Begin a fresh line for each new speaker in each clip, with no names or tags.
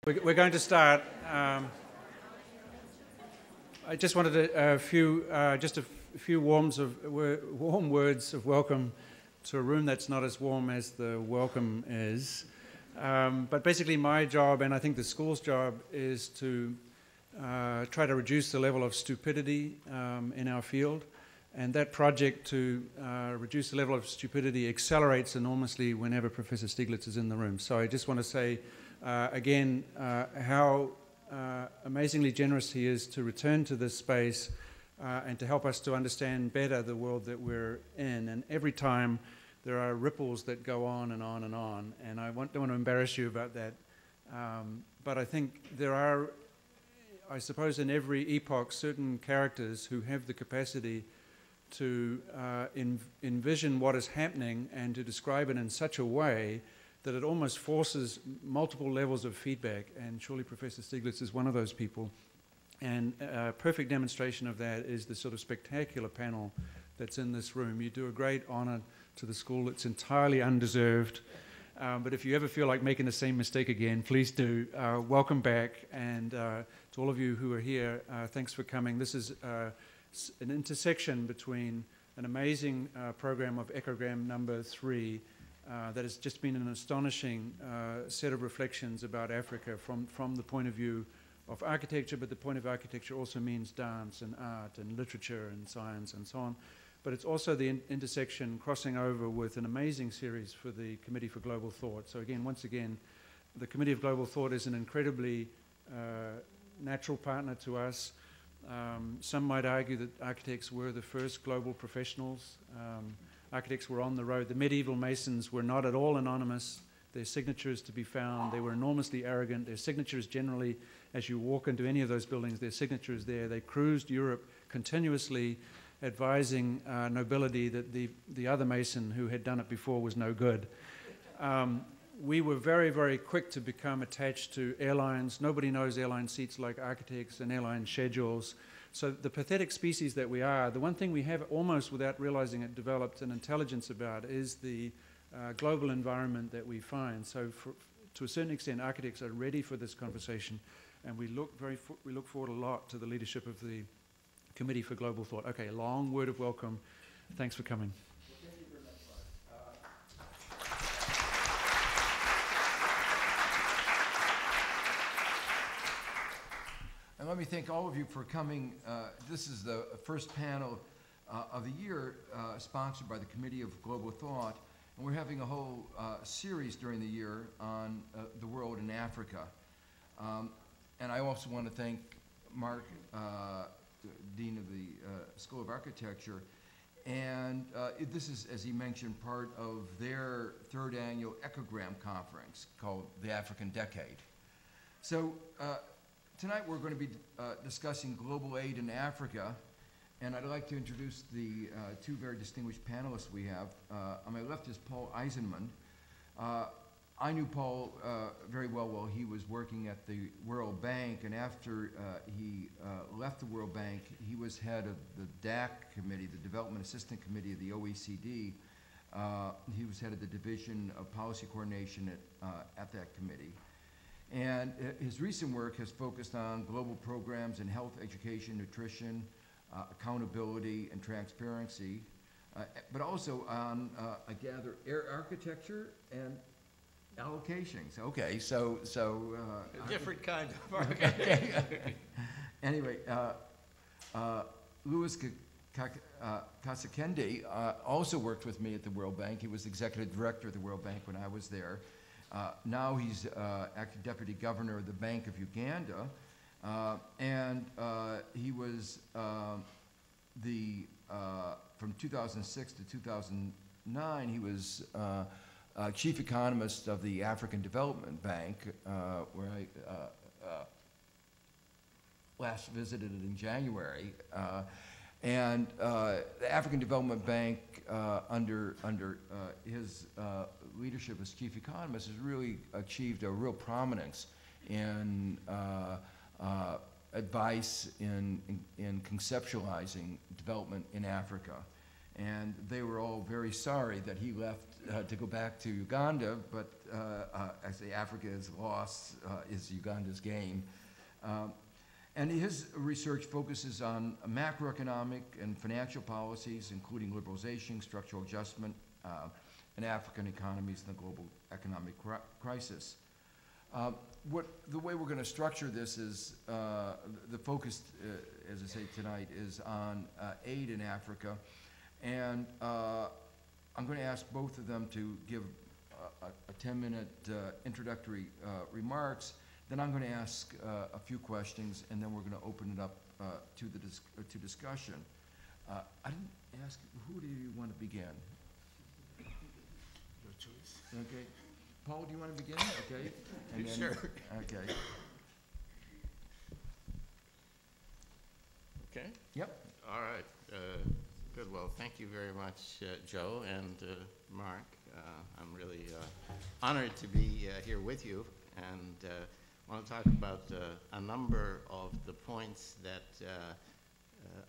We're going to start. I just wanted a few warm words of welcome to a room that's not as warm as the welcome is. But basically my job, and I think the school's job, is to try to reduce the level of stupidity in our field. And that project to reduce the level of stupidity accelerates enormously whenever Professor Stiglitz is in the room. So I just want to say again how amazingly generous he is to return to this space and to help us to understand better the world that we're in. And every time there are ripples that go on and on and on, and I don't want to embarrass you about that, but I think there are, I suppose, in every epoch certain characters who have the capacity to envision what is happening and to describe it in such a way that it almost forces multiple levels of feedback, and surely Professor Stiglitz is one of those people. And a perfect demonstration of that is the sort of spectacular panel that's in this room. You do a great honor to the school. It's entirely undeserved. But if you ever feel like making the same mistake again, please do. Welcome back. And to all of you who are here, thanks for coming. This is an intersection between an amazing program of Ecogram number 3 that has just been an astonishing set of reflections about Africa from the point of view of architecture, but the point of architecture also means dance and art and literature and science and so on. But it's also the intersection crossing over with an amazing series for the Committee for Global Thought. So again, once again, the Committee of Global Thought is an incredibly natural partner to us. Some might argue that architects were the first global professionals. Architects were on the road. The medieval masons were not at all anonymous. Their signatures to be found. They were enormously arrogant. Their signatures generally, as you walk into any of those buildings, their signature is there. They cruised Europe continuously advising nobility that the other mason who had done it before was no good. We were very, very quick to become attached to airlines. Nobody knows airline seats like architects and airline schedules. So the pathetic species that we are, the one thing we have almost without realizing it developed an intelligence about is the global environment that we find. So to a certain extent, architects are ready for this conversation, and we look forward a lot to the leadership of the Committee for Global Thought. Okay, a long word of welcome. Thanks for coming.
Thank you very much, Mark. And let me thank all of you for coming. This is the first panel of the year sponsored by the Committee of Global Thought. And we're having a whole series during the year on the world in Africa. And I also want to thank Mark, Dean of the School of Architecture. And this is, as he mentioned, part of their third annual Ecogram conference called the African Decade. So tonight we're going to be discussing global aid in Africa. And I'd like to introduce the two very distinguished panelists we have. On my left is Paul Eisenman. I knew Paul very well while he was working at the World Bank, and after he left the World Bank, he was head of the DAC committee, the Development Assistance Committee of the OECD. He was head of the Division of Policy Coordination at that committee. And his recent work has focused on global programs in health, education, nutrition, accountability and transparency, but also on, I gather, air architecture and allocations. Okay, so
a different kind of architecture.
Anyway, Louis Kasakendi also worked with me at the World Bank. He was executive director of the World Bank when I was there. Now he's acting deputy governor of the Bank of Uganda. And he was from 2006 to 2009, he was chief economist of the African Development Bank, where I last visited it in January. And the African Development Bank, under his leadership as chief economist, has really achieved a real prominence in advice in conceptualizing development in Africa. And they were all very sorry that he left to go back to Uganda, but I say Africa's loss is Uganda's gain. And his research focuses on macroeconomic and financial policies, including liberalization, structural adjustment, and African economies in the global economic crisis. The way we're going to structure this is, the focus, as I say tonight, is on aid in Africa. And I'm going to ask both of them to give a 10-minute introductory remarks. Then I'm going to ask a few questions, and then we're going to open it up to discussion. I didn't ask, who do you want to begin?
Your choice.
Okay. Paul, do you want to begin? Okay. And then,
Sure.
Okay.
Okay.
Yep.
All right. Good. Well, thank you very much, Joe and Mark. I'm really honored to be here with you, and want to talk about a number of the points that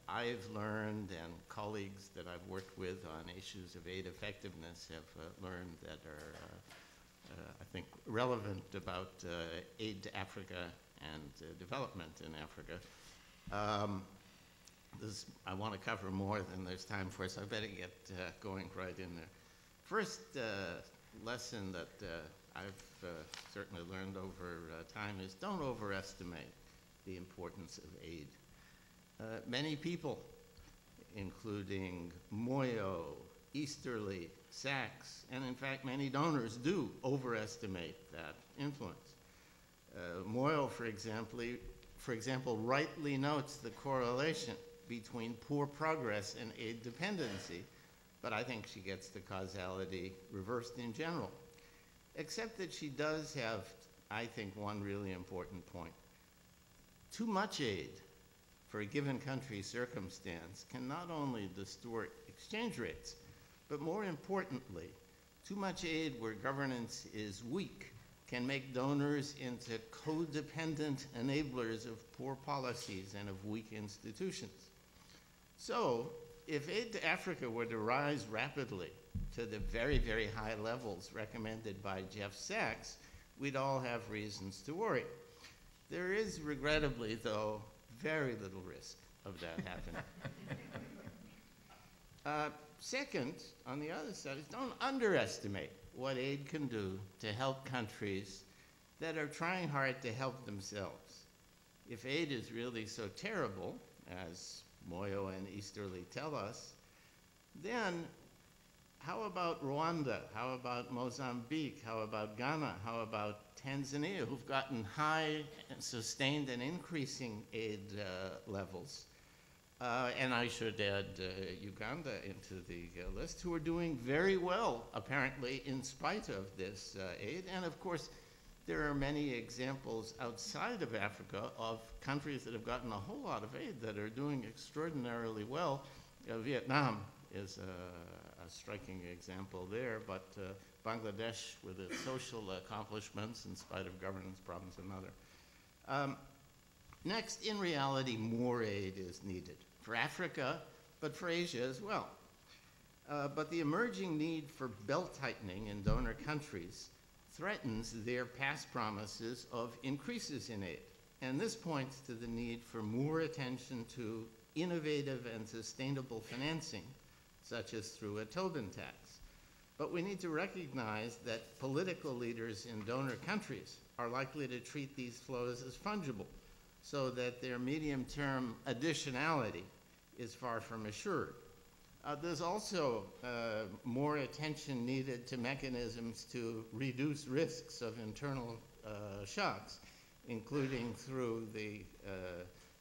I've learned and colleagues that I've worked with on issues of aid effectiveness have learned that are, I think, relevant about aid to Africa and development in Africa. I want to cover more than there's time for, so I better get going right in there. First lesson that I've certainly learned over time is don't overestimate the importance of aid. Many people, including Moyo, Easterly, Sachs, and in fact many donors do overestimate that influence. Moyo, for example, rightly notes the correlation between poor progress and aid dependency, but I think she gets the causality reversed in general. Except that she does have, I think, one really important point. Too much aid for a given country's circumstance can not only distort exchange rates, but more importantly, too much aid where governance is weak can make donors into codependent enablers of poor policies and of weak institutions. So, if aid to Africa were to rise rapidly to the very, very high levels recommended by Jeff Sachs, we'd all have reasons to worry. There is, regrettably, though, very little risk of that happening. Second, on the other side, is don't underestimate what aid can do to help countries that are trying hard to help themselves. If aid is really so terrible, as Moyo and Easterly tell us, then how about Rwanda? How about Mozambique? How about Ghana? How about Tanzania, who've gotten high, sustained, and increasing aid levels? And I should add Uganda into the list, who are doing very well, apparently, in spite of this aid. And of course, there are many examples outside of Africa of countries that have gotten a whole lot of aid that are doing extraordinarily well. Vietnam is a striking example there, but Bangladesh, with its social accomplishments in spite of governance problems, another. Next, in reality, more aid is needed for Africa, but for Asia as well. But the emerging need for belt-tightening in donor countries threatens their past promises of increases in aid. And this points to the need for more attention to innovative and sustainable financing, such as through a Tobin tax. But we need to recognize that political leaders in donor countries are likely to treat these flows as fungible, so that their medium-term additionality is far from assured. There's also more attention needed to mechanisms to reduce risks of internal shocks, including through the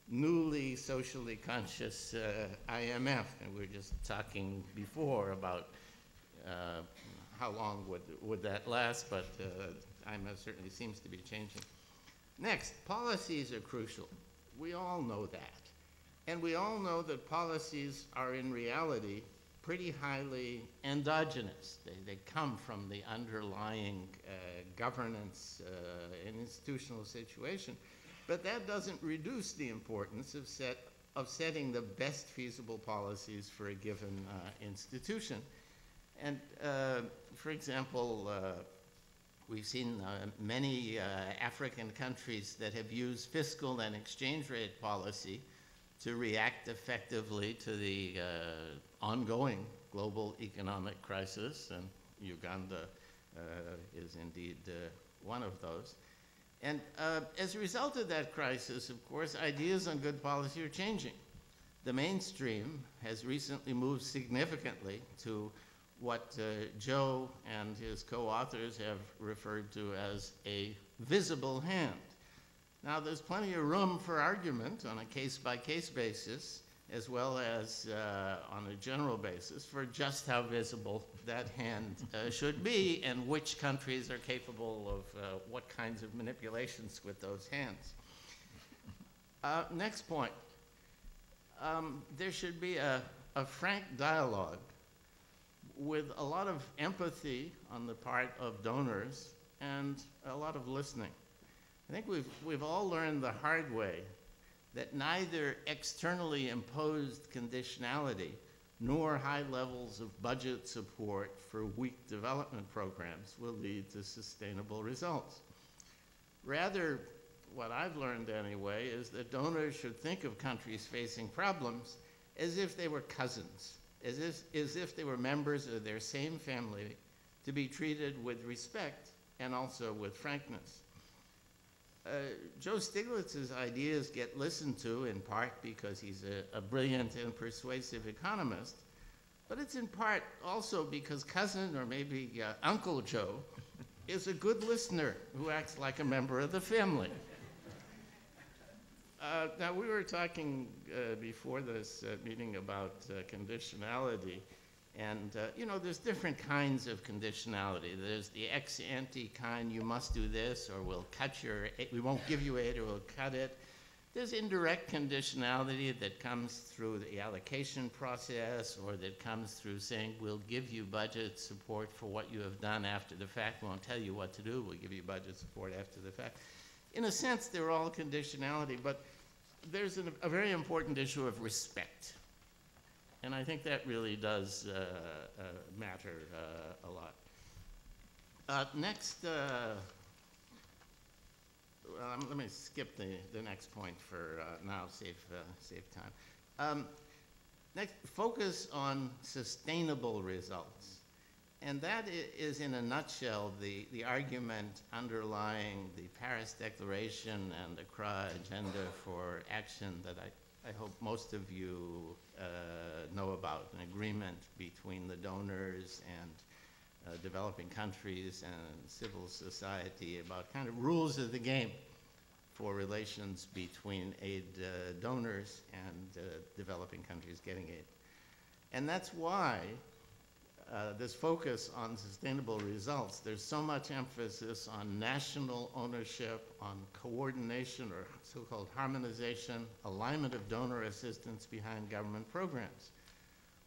newly socially conscious IMF. And we were just talking before about how long would that last, but IMF certainly seems to be changing. Next, policies are crucial. We all know that. And we all know that policies are in reality pretty highly endogenous. They come from the underlying governance and institutional situation. But that doesn't reduce the importance of of setting the best feasible policies for a given institution. And for example, we've seen many African countries that have used fiscal and exchange rate policy to react effectively to the ongoing global economic crisis, and Uganda is indeed one of those. And as a result of that crisis, of course, ideas on good policy are changing. The mainstream has recently moved significantly to what Joe and his co-authors have referred to as a visible hand. Now, there's plenty of room for argument on a case-by-case basis, as well as on a general basis, for just how visible that hand should be and which countries are capable of what kinds of manipulations with those hands. Next point. There should be a frank dialogue with a lot of empathy on the part of donors and a lot of listening. I think we've all learned the hard way that neither externally imposed conditionality nor high levels of budget support for weak development programs will lead to sustainable results. Rather, what I've learned anyway is that donors should think of countries facing problems as if they were cousins, as if they were members of their same family, to be treated with respect and also with frankness. Joe Stiglitz's ideas get listened to in part because he's a brilliant and persuasive economist, but it's in part also because cousin, or maybe Uncle Joe, is a good listener who acts like a member of the family. Now, we were talking before this meeting about conditionality. And, you know, there's different kinds of conditionality. There's the ex-ante kind, you must do this, or we won't give you aid, or we'll cut it. There's indirect conditionality that comes through the allocation process, or that comes through saying, we'll give you budget support for what you have done after the fact. We won't tell you what to do, we'll give you budget support after the fact. In a sense, they're all conditionality, but there's a very important issue of respect. And I think that really does matter a lot. Next, let me skip the next point for now, save time. Next, focus on sustainable results. And that is, in a nutshell, the argument underlying the Paris Declaration and the Accra Agenda for Action that I hope most of you know about, an agreement between the donors and developing countries and civil society about kind of rules of the game for relations between aid donors and developing countries getting aid. And that's why this focus on sustainable results, there's so much emphasis on national ownership, on coordination or so-called harmonization, alignment of donor assistance behind government programs.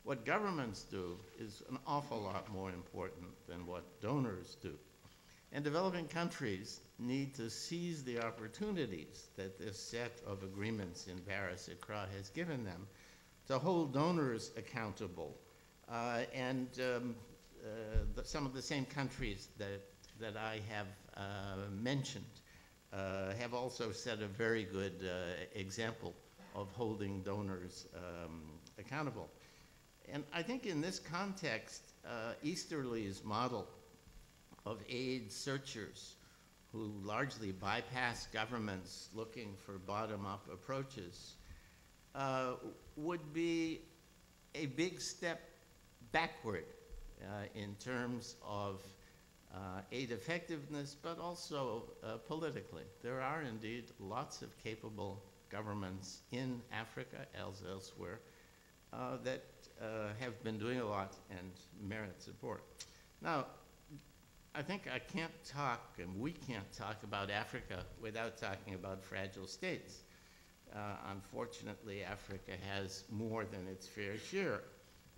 What governments do is an awful lot more important than what donors do. And developing countries need to seize the opportunities that this set of agreements in Paris Accra has given them to hold donors accountable. Some of the same countries that I have mentioned have also set a very good example of holding donors accountable. And I think in this context, Easterly's model of aid searchers who largely bypass governments looking for bottom-up approaches would be a big step backward in terms of aid effectiveness, but also politically. There are indeed lots of capable governments in Africa, as elsewhere, that have been doing a lot and merit support. Now, I think I can't talk, and we can't talk about Africa without talking about fragile states. Unfortunately, Africa has more than its fair share.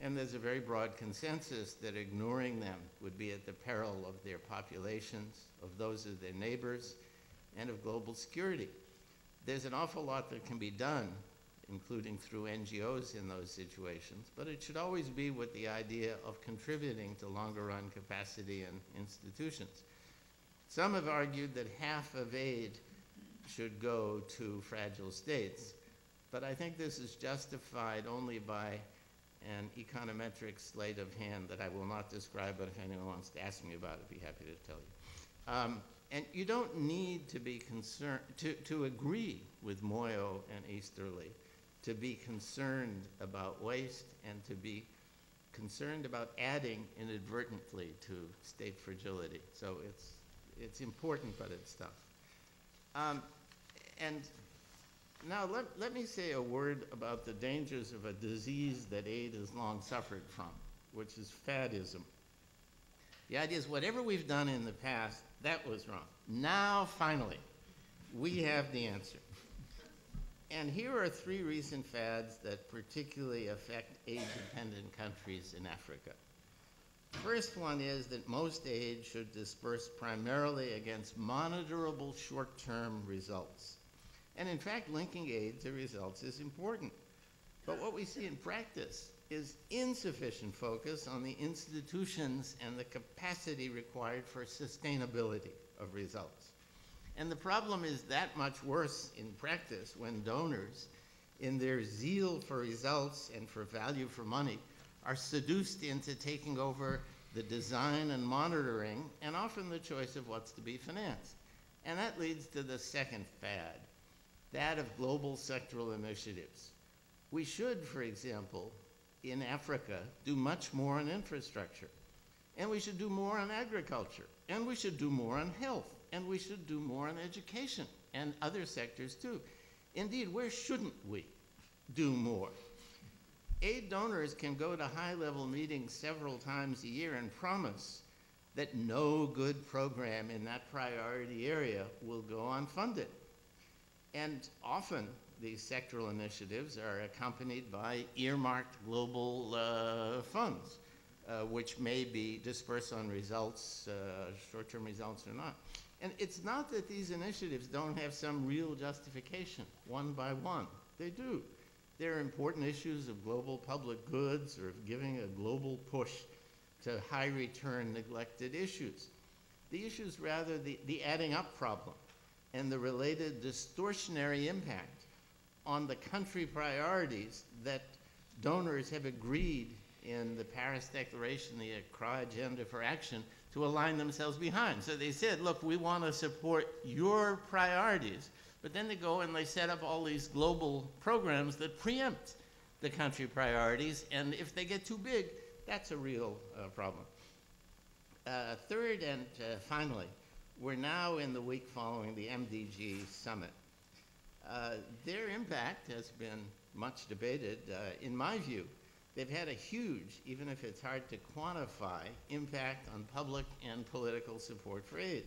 And there's a very broad consensus that ignoring them would be at the peril of their populations, of those of their neighbors, and of global security. There's an awful lot that can be done including through NGOs in those situations, but it should always be with the idea of contributing to longer-run capacity in institutions. Some have argued that half of aid should go to fragile states, but I think this is justified only by an econometric sleight of hand that I will not describe, but if anyone wants to ask me about it, I'd be happy to tell you. And you don't need to be concerned, to agree with Moyo and Easterly, to be concerned about waste and to be concerned about adding inadvertently to state fragility. So it's important, but it's tough. And now let me say a word about the dangers of a disease that aid has long suffered from, which is faddism. The idea is whatever we've done in the past, that was wrong. Now, finally, we have the answer. And here are 3 recent fads that particularly affect aid-dependent countries in Africa. First one is that most aid should disperse primarily against monitorable short-term results. And in fact, linking aid to results is important. But what we see in practice is insufficient focus on the institutions and the capacity required for sustainability of results. And the problem is that much worse in practice when donors, in their zeal for results and for value for money, are seduced into taking over the design and monitoring, and often the choice of what's to be financed. And that leads to the second fad, that of global sectoral initiatives. We should, for example, in Africa, do much more on infrastructure. And we should do more on agriculture. And we should do more on health. And we should do more on education and other sectors too. Indeed, where shouldn't we do more? Aid donors can go to high-level meetings several times a year and promise that no good program in that priority area will go unfunded. And often, these sectoral initiatives are accompanied by earmarked global funds, which may be dispersed on results, short-term results or not. And it's not that these initiatives don't have some real justification, one by one. They do. There are important issues of global public goods or of giving a global push to high-return neglected issues. The issues rather the adding up problem and the related distortionary impact on the country priorities that donors have agreed in the Paris Declaration, the Accra Agenda for Action, to align themselves behind. So they said, look, we want to support your priorities, but then they go and they set up all these global programs that preempt the country priorities, and if they get too big, that's a real problem. Third and finally, we're now in the week following the MDG summit. Their impact has been much debated. In my view, they've had a huge, even if it's hard to quantify, impact on public and political support for aid.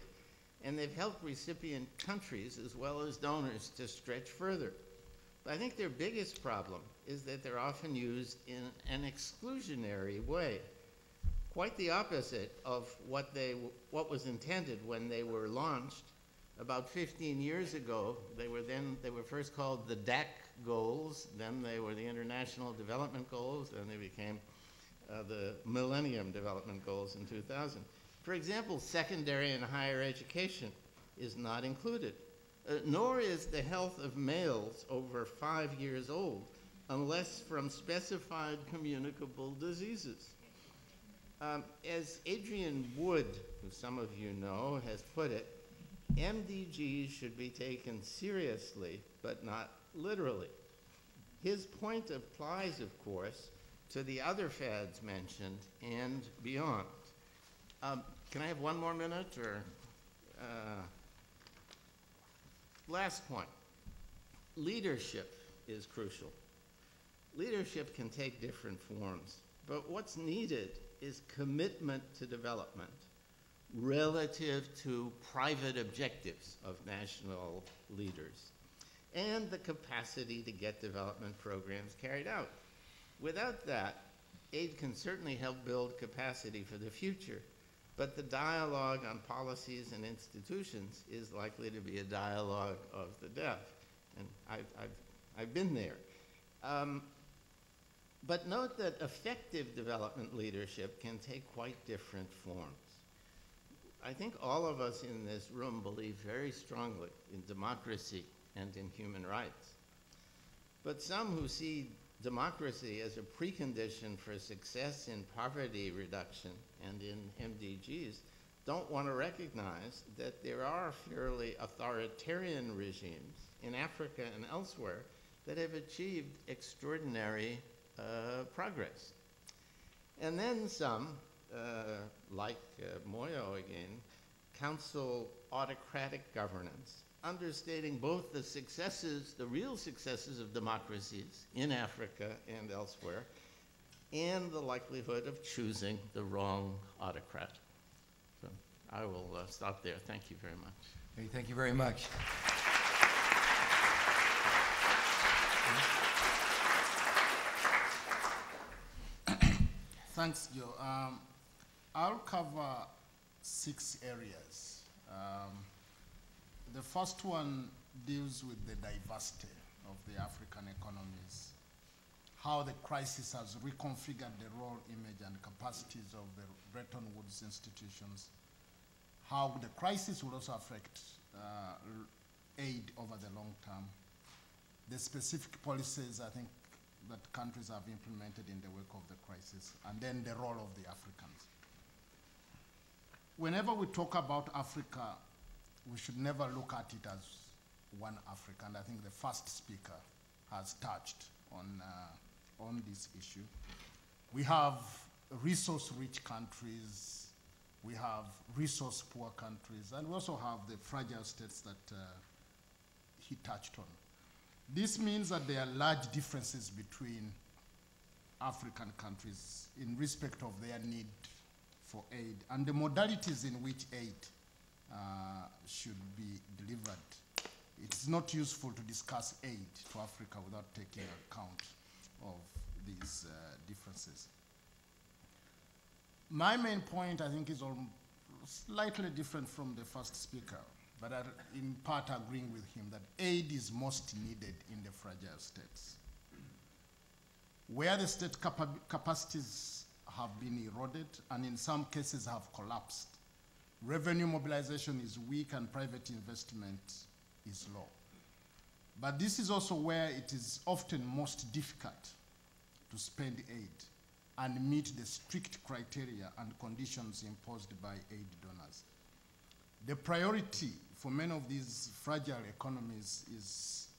And they've helped recipient countries as well as donors to stretch further. But I think their biggest problem is that they're often used in an exclusionary way, quite the opposite of what was intended when they were launched. About 15 years ago, they were first called the DAC goals, then they were the International Development Goals, then they became the Millennium Development Goals in 2000. For example, secondary and higher education is not included, nor is the health of males over 5 years old, unless from specified communicable diseases. As Adrian Wood, who some of you know, has put it, MDGs should be taken seriously, but not literally. His point applies, of course, to the other fads mentioned and beyond. Can I have one more minute? Or last point. Leadership is crucial. Leadership can take different forms, but what's needed is commitment to development relative to private objectives of national leaders, and the capacity to get development programs carried out. Without that, aid can certainly help build capacity for the future, but the dialogue on policies and institutions is likely to be a dialogue of the deaf. And I've been there. But note that effective development leadership can take quite different forms. I think all of us in this room believe very strongly in democracy and in human rights. But some who see democracy as a precondition for success in poverty reduction and in MDGs don't want to recognize that there are fairly authoritarian regimes in Africa and elsewhere that have achieved extraordinary progress. And then some, like Moyo again, counsel autocratic governance, understating both the successes, the real successes of democracies in Africa and elsewhere, and the likelihood of choosing the wrong autocrat. So I will stop there. Thank you very much.
Hey, thank you very much.
Thanks, Joe. I'll cover 6 areas. The first one deals with the diversity of the African economies, how the crisis has reconfigured the role, image, and capacities of the Bretton Woods institutions, how the crisis will also affect aid over the long term, the specific policies, I think, that countries have implemented in the wake of the crisis, and then the role of the Africans. Whenever we talk about Africa, we should never look at it as one Africa, and I think the first speaker has touched on this issue. We have resource-rich countries, we have resource-poor countries, and we also have the fragile states that he touched on. This means that there are large differences between African countries in respect of their need for aid and the modalities in which aid should be delivered. It's not useful to discuss aid to Africa without taking account of these differences. My main point, I think, is slightly different from the first speaker, but in part agreeing with him that aid is most needed in the fragile states. Where the state capacities have been eroded and in some cases have collapsed, revenue mobilization is weak and private investment is low. But this is also where it is often most difficult to spend aid and meet the strict criteria and conditions imposed by aid donors. The priority for many of these fragile economies is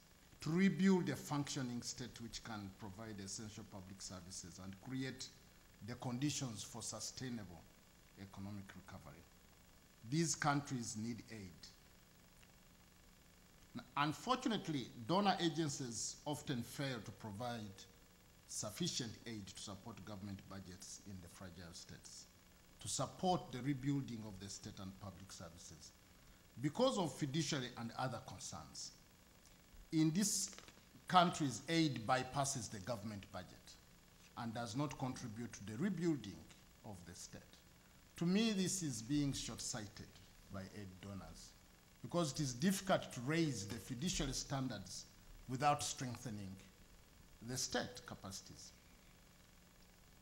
to rebuild a functioning state which can provide essential public services and create the conditions for sustainable economic recovery. These countries need aid. Unfortunately, donor agencies often fail to provide sufficient aid to support government budgets in the fragile states, to support the rebuilding of the state and public services, because of fiduciary and other concerns. In these countries, aid bypasses the government budget and does not contribute to the rebuilding of the state. To me, this is being short-sighted by aid donors because it is difficult to raise the fiduciary standards without strengthening the state capacities.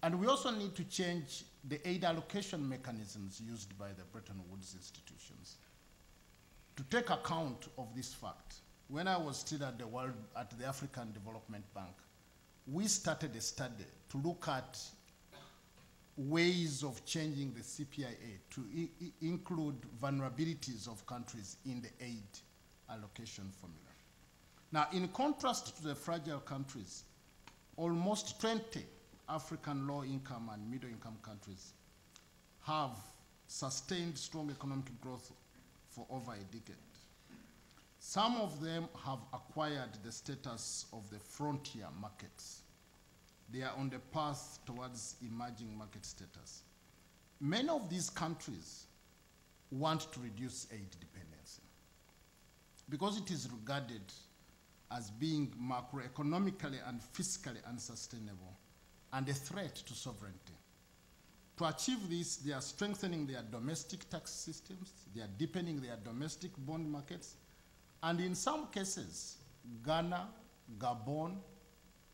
And we also need to change the aid allocation mechanisms used by the Bretton Woods institutions. To take account of this fact, when I was still at the African Development Bank, we started a study to look at ways of changing the CPIA to include vulnerabilities of countries in the aid allocation formula. Now, in contrast to the fragile countries, almost 20 African low-income and middle-income countries have sustained strong economic growth for over a decade. Some of them have acquired the status of the frontier markets. They are on the path towards emerging market status. Many of these countries want to reduce aid dependency because it is regarded as being macroeconomically and fiscally unsustainable and a threat to sovereignty. To achieve this, they are strengthening their domestic tax systems, they are deepening their domestic bond markets, and in some cases, Ghana, Gabon,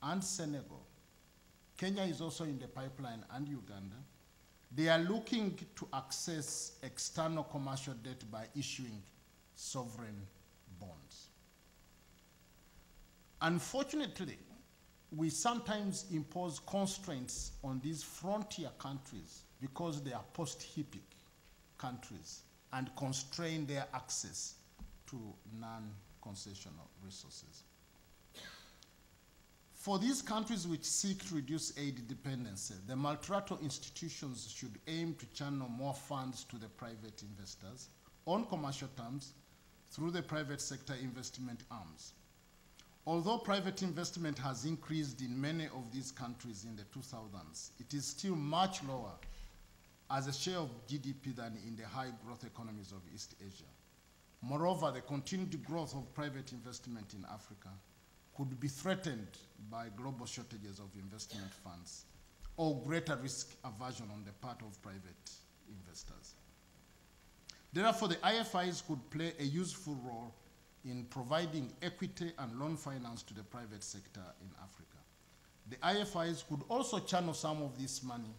and Senegal. Kenya is also in the pipeline, and Uganda. They are looking to access external commercial debt by issuing sovereign bonds. Unfortunately, we sometimes impose constraints on these frontier countries because they are post-HIPIC countries and constrain their access to non-concessional resources. For these countries which seek to reduce aid dependency, the multilateral institutions should aim to channel more funds to the private investors on commercial terms through the private sector investment arms. Although private investment has increased in many of these countries in the 2000s, it is still much lower as a share of GDP than in the high growth economies of East Asia. Moreover, the continued growth of private investment in Africa could be threatened by global shortages of investment funds or greater risk aversion on the part of private investors. Therefore, the IFIs could play a useful role in providing equity and loan finance to the private sector in Africa. The IFIs could also channel some of this money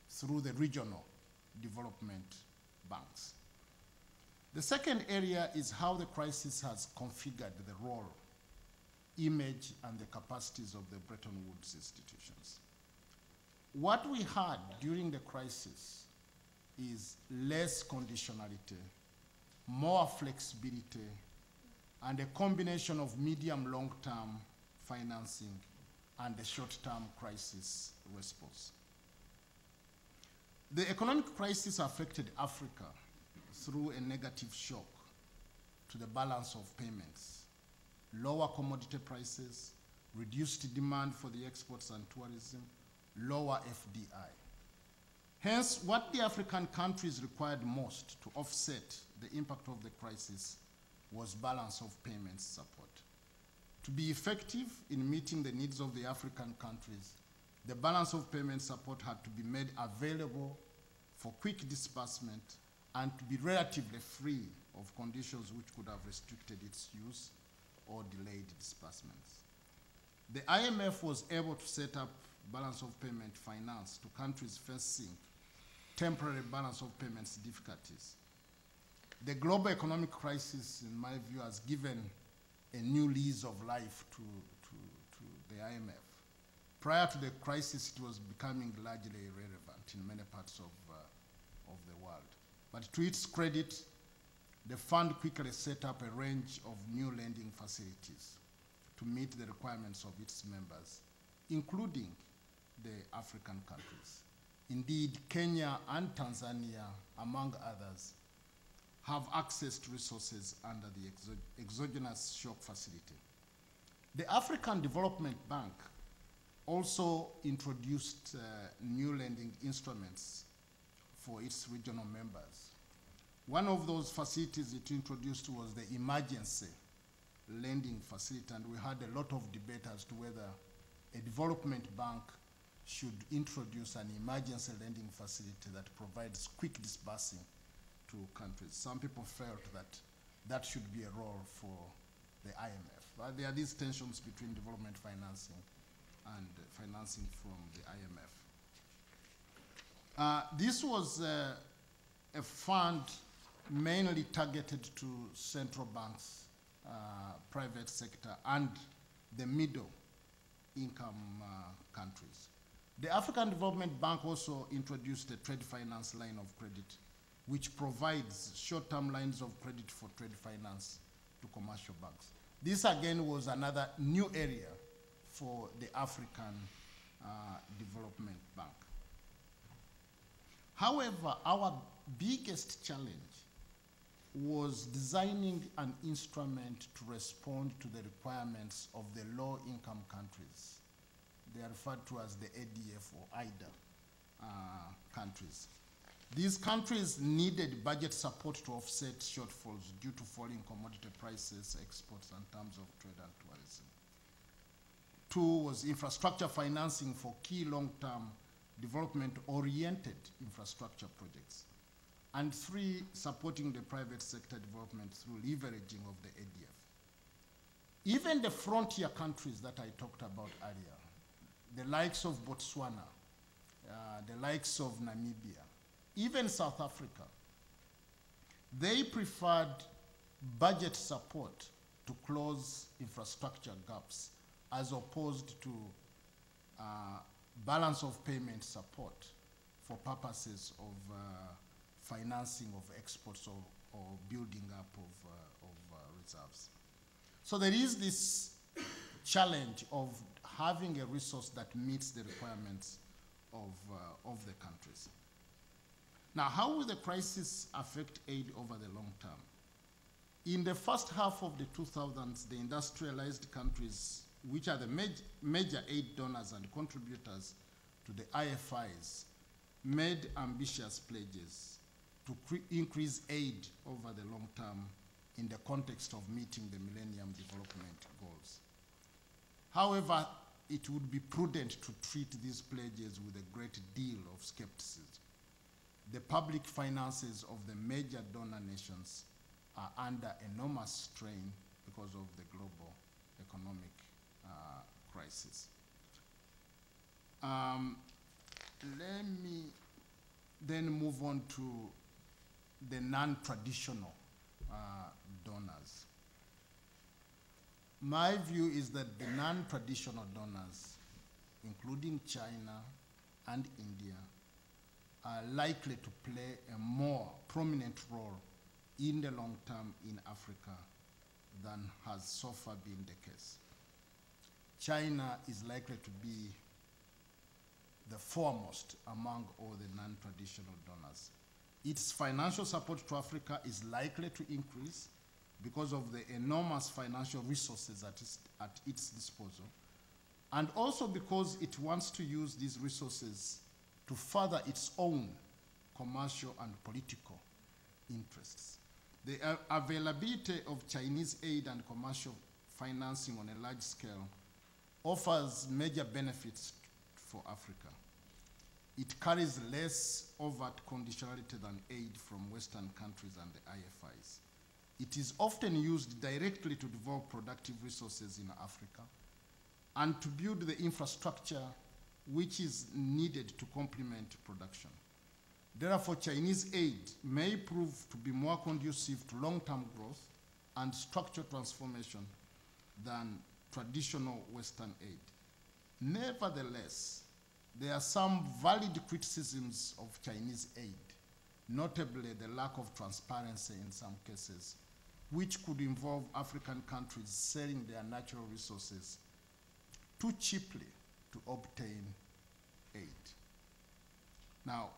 through the regional development banks. The second area is how the crisis has configured the role, image, and the capacities of the Bretton Woods institutions. What we had during the crisis is less conditionality, more flexibility, and a combination of medium long-term financing and a short-term crisis response. The economic crisis affected Africa through a negative shock to the balance of payments, lower commodity prices, reduced demand for the exports and tourism, lower FDI. Hence, what the African countries required most to offset the impact of the crisis was balance of payments support. To be effective in meeting the needs of the African countries, the balance of payment support had to be made available for quick disbursement and to be relatively free of conditions which could have restricted its use or delayed disbursements. The IMF was able to set up balance of payment finance to countries facing temporary balance of payments difficulties. The global economic crisis, in my view, has given a new lease of life to the IMF. Prior to the crisis, it was becoming largely irrelevant in many parts of the world. But to its credit, the fund quickly set up a range of new lending facilities to meet the requirements of its members, including the African countries. Indeed, Kenya and Tanzania, among others, have access to resources under the exogenous shock facility. The African Development Bank also introduced new lending instruments for its regional members. One of those facilities it introduced was the emergency lending facility, and we had a lot of debate as to whether a development bank should introduce an emergency lending facility that provides quick disbursing to countries. Some people felt that that should be a role for the IMF. But there are these tensions between development financing and financing from the IMF. This was a fund mainly targeted to central banks, private sector, and the middle income countries. The African Development Bank also introduced a trade finance line of credit, which provides short-term lines of credit for trade finance to commercial banks. This again was another new area for the African Development Bank. However, our biggest challenge was designing an instrument to respond to the requirements of the low-income countries. They are referred to as the ADF or IDA countries. These countries needed budget support to offset shortfalls due to falling commodity prices, exports, and terms of trade and tourism. 2 was infrastructure financing for key long-term development-oriented infrastructure projects. And 3, supporting the private sector development through leveraging of the ADF. Even the frontier countries that I talked about earlier, the likes of Botswana, the likes of Namibia, even South Africa, they preferred budget support to close infrastructure gaps as opposed to balance of payment support for purposes of financing of exports or building up of reserves. So there is this challenge of having a resource that meets the requirements of the countries. Now, how will the crisis affect aid over the long term? In the first half of the 2000s, the industrialized countries, which are the major aid donors and contributors to the IFIs, made ambitious pledges to increase aid over the long term in the context of meeting the Millennium Development Goals. However, it would be prudent to treat these pledges with a great deal of skepticism. The public finances of the major donor nations are under enormous strain because of the global economic crisis. Let me then move on to the non-traditional donors. My view is that the non-traditional donors, including China and India, are likely to play a more prominent role in the long term in Africa than has so far been the case. China is likely to be the foremost among all the non-traditional donors. Its financial support to Africa is likely to increase because of the enormous financial resources at its disposal, and also because it wants to use these resources to further its own commercial and political interests. The availability of Chinese aid and commercial financing on a large scale offers major benefits for Africa. It carries less overt conditionality than aid from Western countries and the IFIs. It is often used directly to develop productive resources in Africa and to build the infrastructure which is needed to complement production. Therefore, Chinese aid may prove to be more conducive to long-term growth and structural transformation than traditional Western aid. Nevertheless, there are some valid criticisms of Chinese aid, notably the lack of transparency in some cases, which could involve African countries selling their natural resources too cheaply to obtain aid. Now,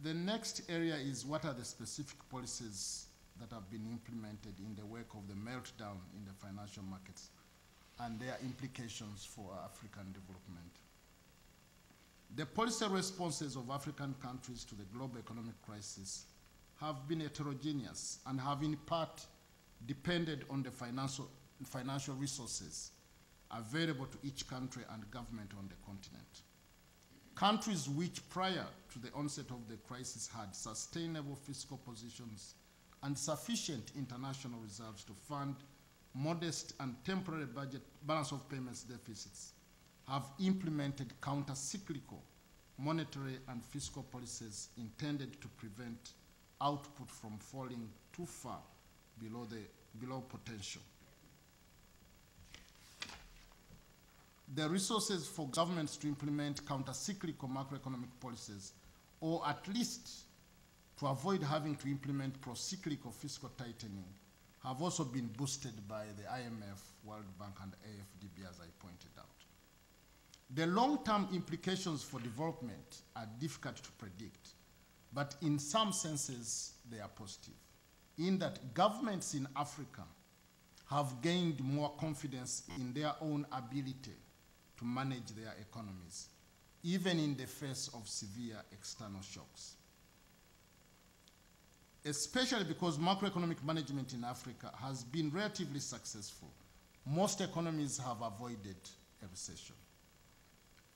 the next area is what are the specific policies that have been implemented in the wake of the meltdown in the financial markets and their implications for African development. The policy responses of African countries to the global economic crisis have been heterogeneous and have in part depended on the financial resources available to each country and government on the continent. Countries which prior to the onset of the crisis had sustainable fiscal positions and sufficient international reserves to fund modest and temporary budget balance of payments deficits have implemented counter-cyclical monetary and fiscal policies intended to prevent output from falling too far below potential. The resources for governments to implement counter-cyclical macroeconomic policies, or at least to avoid having to implement pro-cyclical fiscal tightening, have also been boosted by the IMF, World Bank, and AFDB, as I pointed out. The long-term implications for development are difficult to predict, but in some senses, they are positive, in that governments in Africa have gained more confidence in their own ability to manage their economies, even in the face of severe external shocks. Especially because macroeconomic management in Africa has been relatively successful, most economies have avoided a recession.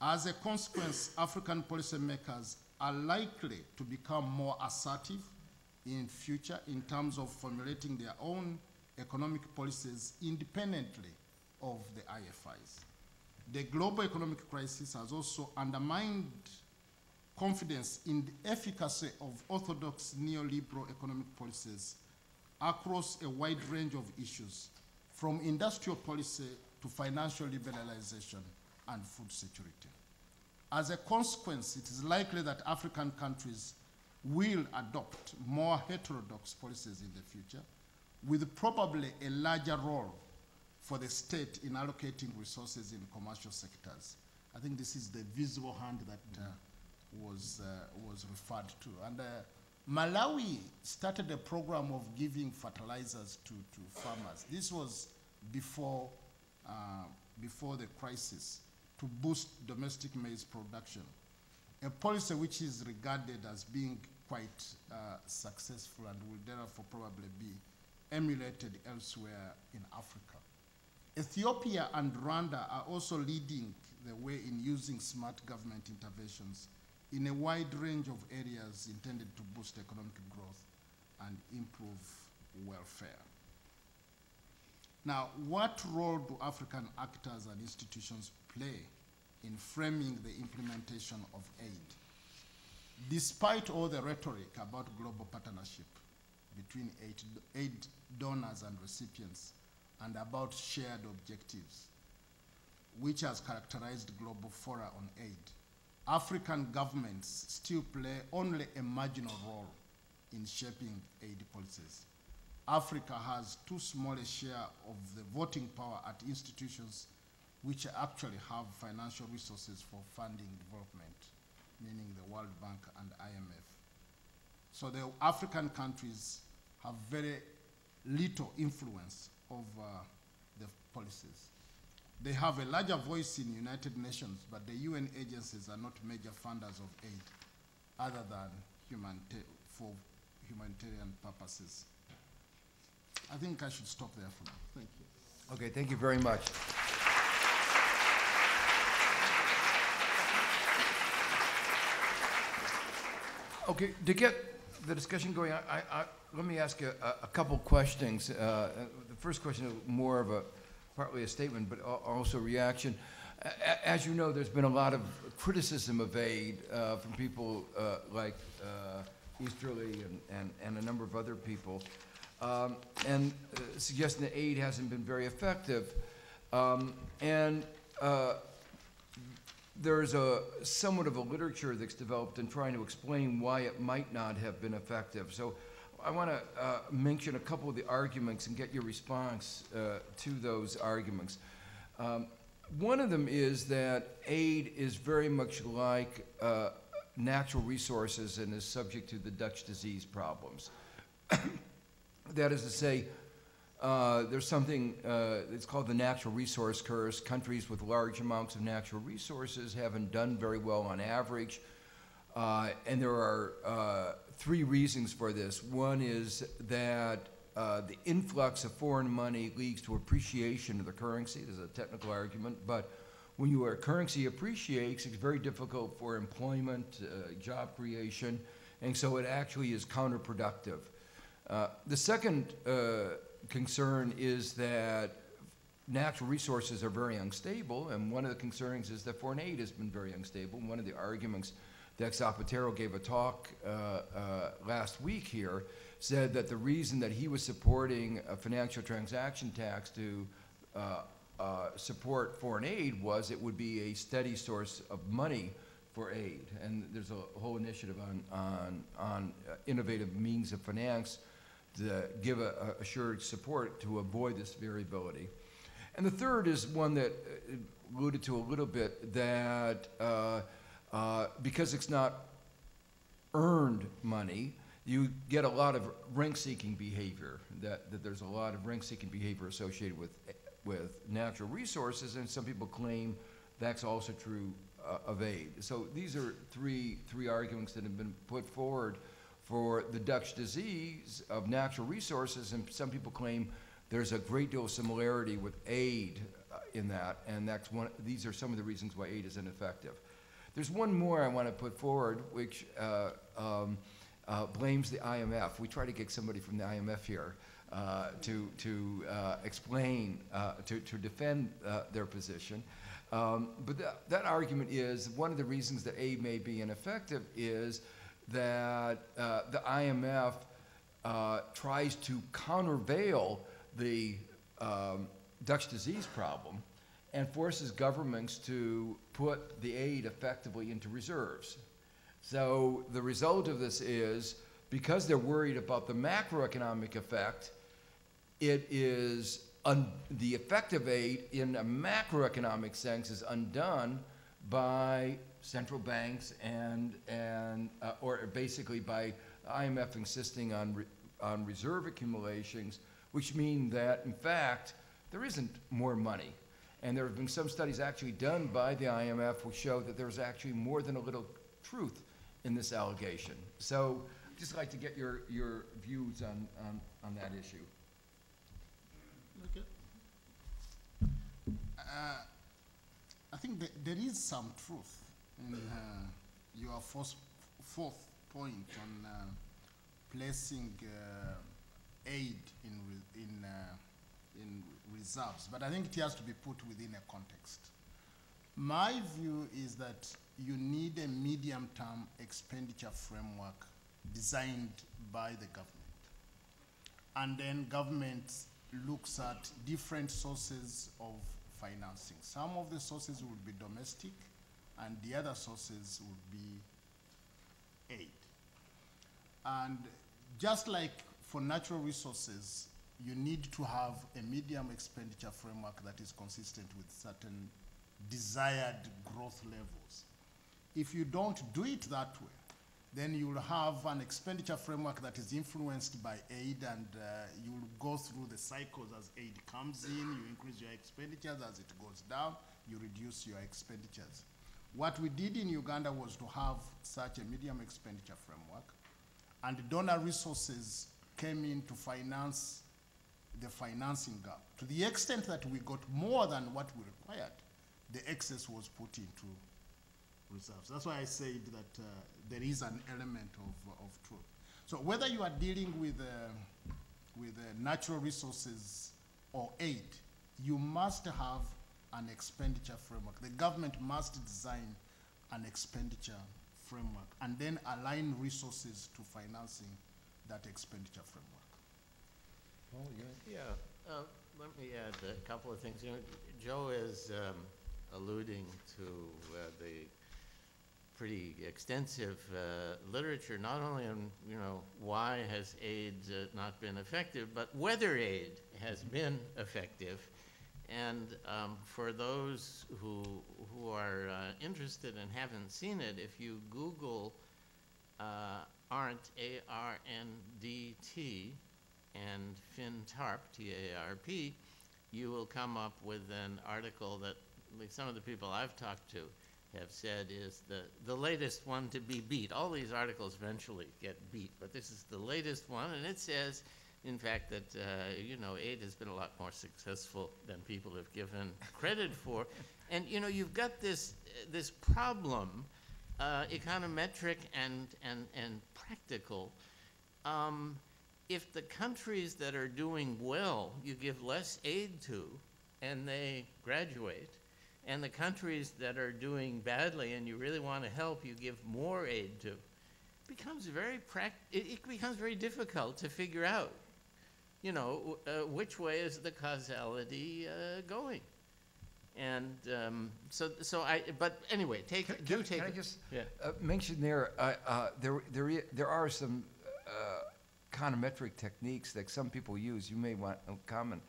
As a consequence, African policymakers are likely to become more assertive in future in terms of formulating their own economic policies independently of the IFIs. The global economic crisis has also undermined confidence in the efficacy of orthodox neoliberal economic policies across a wide range of issues, from industrial policy to financial liberalization and food security. As a consequence, it is likely that African countries will adopt more heterodox policies in the future, with probably a larger role for the state in allocating resources in commercial sectors. I think this is the visible hand that was referred to. And Malawi started a program of giving fertilizers to farmers. This was before the crisis, to boost domestic maize production, a policy which is regarded as being quite successful and will therefore probably be emulated elsewhere in Africa. Ethiopia and Rwanda are also leading the way in using smart government interventions in a wide range of areas intended to boost economic growth and improve welfare. Now, what role do African actors and institutions play in framing the implementation of aid? Despite all the rhetoric about global partnership between aid donors and recipients and about shared objectives, which has characterized global fora on aid, African governments still play only a marginal role in shaping aid policies. Africa has too small a share of the voting power at institutions which actually have financial resources for funding development, meaning the World Bank and IMF. So the African countries have very little influence over the policies. They have a larger voice in United Nations, but the UN agencies are not major funders of aid other than for humanitarian purposes. I think I should stop there for now. Thank you.
Okay, thank you very much. Okay, to get the discussion going, let me ask a couple questions. The first question is more of partly a statement, but also a reaction. As you know, there's been a lot of criticism of aid from people like Easterly and a number of other people, and suggesting that aid hasn't been very effective. There's somewhat of a literature that's developed in trying to explain why it might not have been effective. So I want to mention a couple of the arguments and get your response to those arguments. One of them is that aid is very much like natural resources and is subject to the Dutch disease problems. That is to say, there's something it's called the natural resource curse. Countries with large amounts of natural resources haven't done very well on average. And there are three reasons for this. One is that the influx of foreign money leads to appreciation of the currency. There's a technical argument, but when your currency appreciates, it's very difficult for employment, job creation, and so it actually is counterproductive. The second concern is that natural resources are very unstable, and one of the concerns is that foreign aid has been very unstable. One of the arguments that Zapatero gave a talk last week here said that the reason that he was supporting a financial transaction tax to support foreign aid was it would be a steady source of money for aid. And there's a whole initiative on innovative means of finance to give assured support to avoid this variability. And the third is one that alluded to a little bit, that because it's not earned money, you get a lot of rent-seeking behavior, that there's a lot of rent-seeking behavior associated with natural resources, and some people claim that's also true of aid. So these are three arguments that have been put forward for the Dutch disease of natural resources, and some people claim there's a great deal of similarity with aid in that, and these are some of the reasons why aid is ineffective. There's one more I want to put forward, which blames the IMF. We try to get somebody from the IMF here. explain, to defend their position. But that argument is one of the reasons that aid may be ineffective is that the IMF tries to countervail the Dutch disease problem and forces governments to put the aid effectively into reserves. So the result of this is, because they're worried about the macroeconomic effect, it is the effective aid in a macroeconomic sense is undone by central banks or basically by IMF insisting on reserve accumulations, which mean that in fact there isn't more money. And there have been some studies actually done by the IMF which show that there's actually more than a little truth in this allegation. So I'd just like to get your views on that issue.
Okay. I think that there is some truth in your fourth point on placing aid in reserves, but I think it has to be put within a context. My view is that you need a medium-term expenditure framework designed by the government. And then government looks at different sources of financing. Some of the sources will be domestic, and the other sources will be aid. And just like for natural resources, you need to have a medium expenditure framework that is consistent with certain desired growth levels. If you don't do it that way, then you will have an expenditure framework that is influenced by aid, and you will go through the cycles as aid comes in, you increase your expenditures, as it goes down, you reduce your expenditures. What we did in Uganda was to have such a medium expenditure framework, and donor resources came in to finance the financing gap. To the extent that we got more than what we required, the excess was put into reserves. That's why I said that there is an element of truth. So whether you are dealing with natural resources or aid, you must have an expenditure framework. The government must design an expenditure framework and then align resources to financing that expenditure framework.
Paul,
Yeah, let me add a couple of things. You know, Joe is alluding to the pretty extensive literature, not only on, you know, why has aid not been effective, but whether aid has been effective. And for those who are interested and haven't seen it, if you Google ARNDT, A-R-N-D-T, and FinTARP, T-A-R-P, you will come up with an article that some of the people I've talked to have said is the latest one to be beat. All these articles eventually get beat, but this is the latest one, and it says, in fact, that you know, aid has been a lot more successful than people have given credit for. And you know, you've got this problem, econometric and practical. If the countries that are doing well, you give less aid to, and they graduate, and the countries that are doing badly and you really want to help, you give more aid to, it becomes very difficult to figure out, you know, which way is the causality going. And but anyway, can I
just mention there are some econometric techniques that some people use. You may want to comment.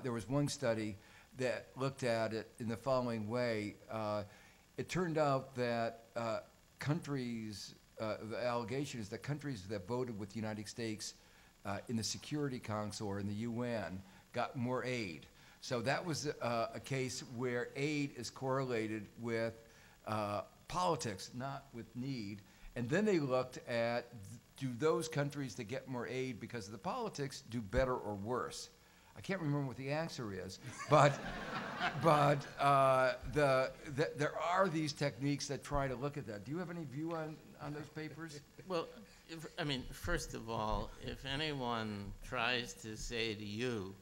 There was one study that looked at it in the following way. It turned out that countries, the allegation is that countries that voted with the United States in the Security Council or in the UN got more aid. So that was a case where aid is correlated with politics, not with need. And then they looked at, do those countries that get more aid because of the politics do better or worse? I can't remember what the answer is, but there are these techniques that try to look at that. Do you have any view on those papers?
Well, I mean, first of all, if anyone tries to say to you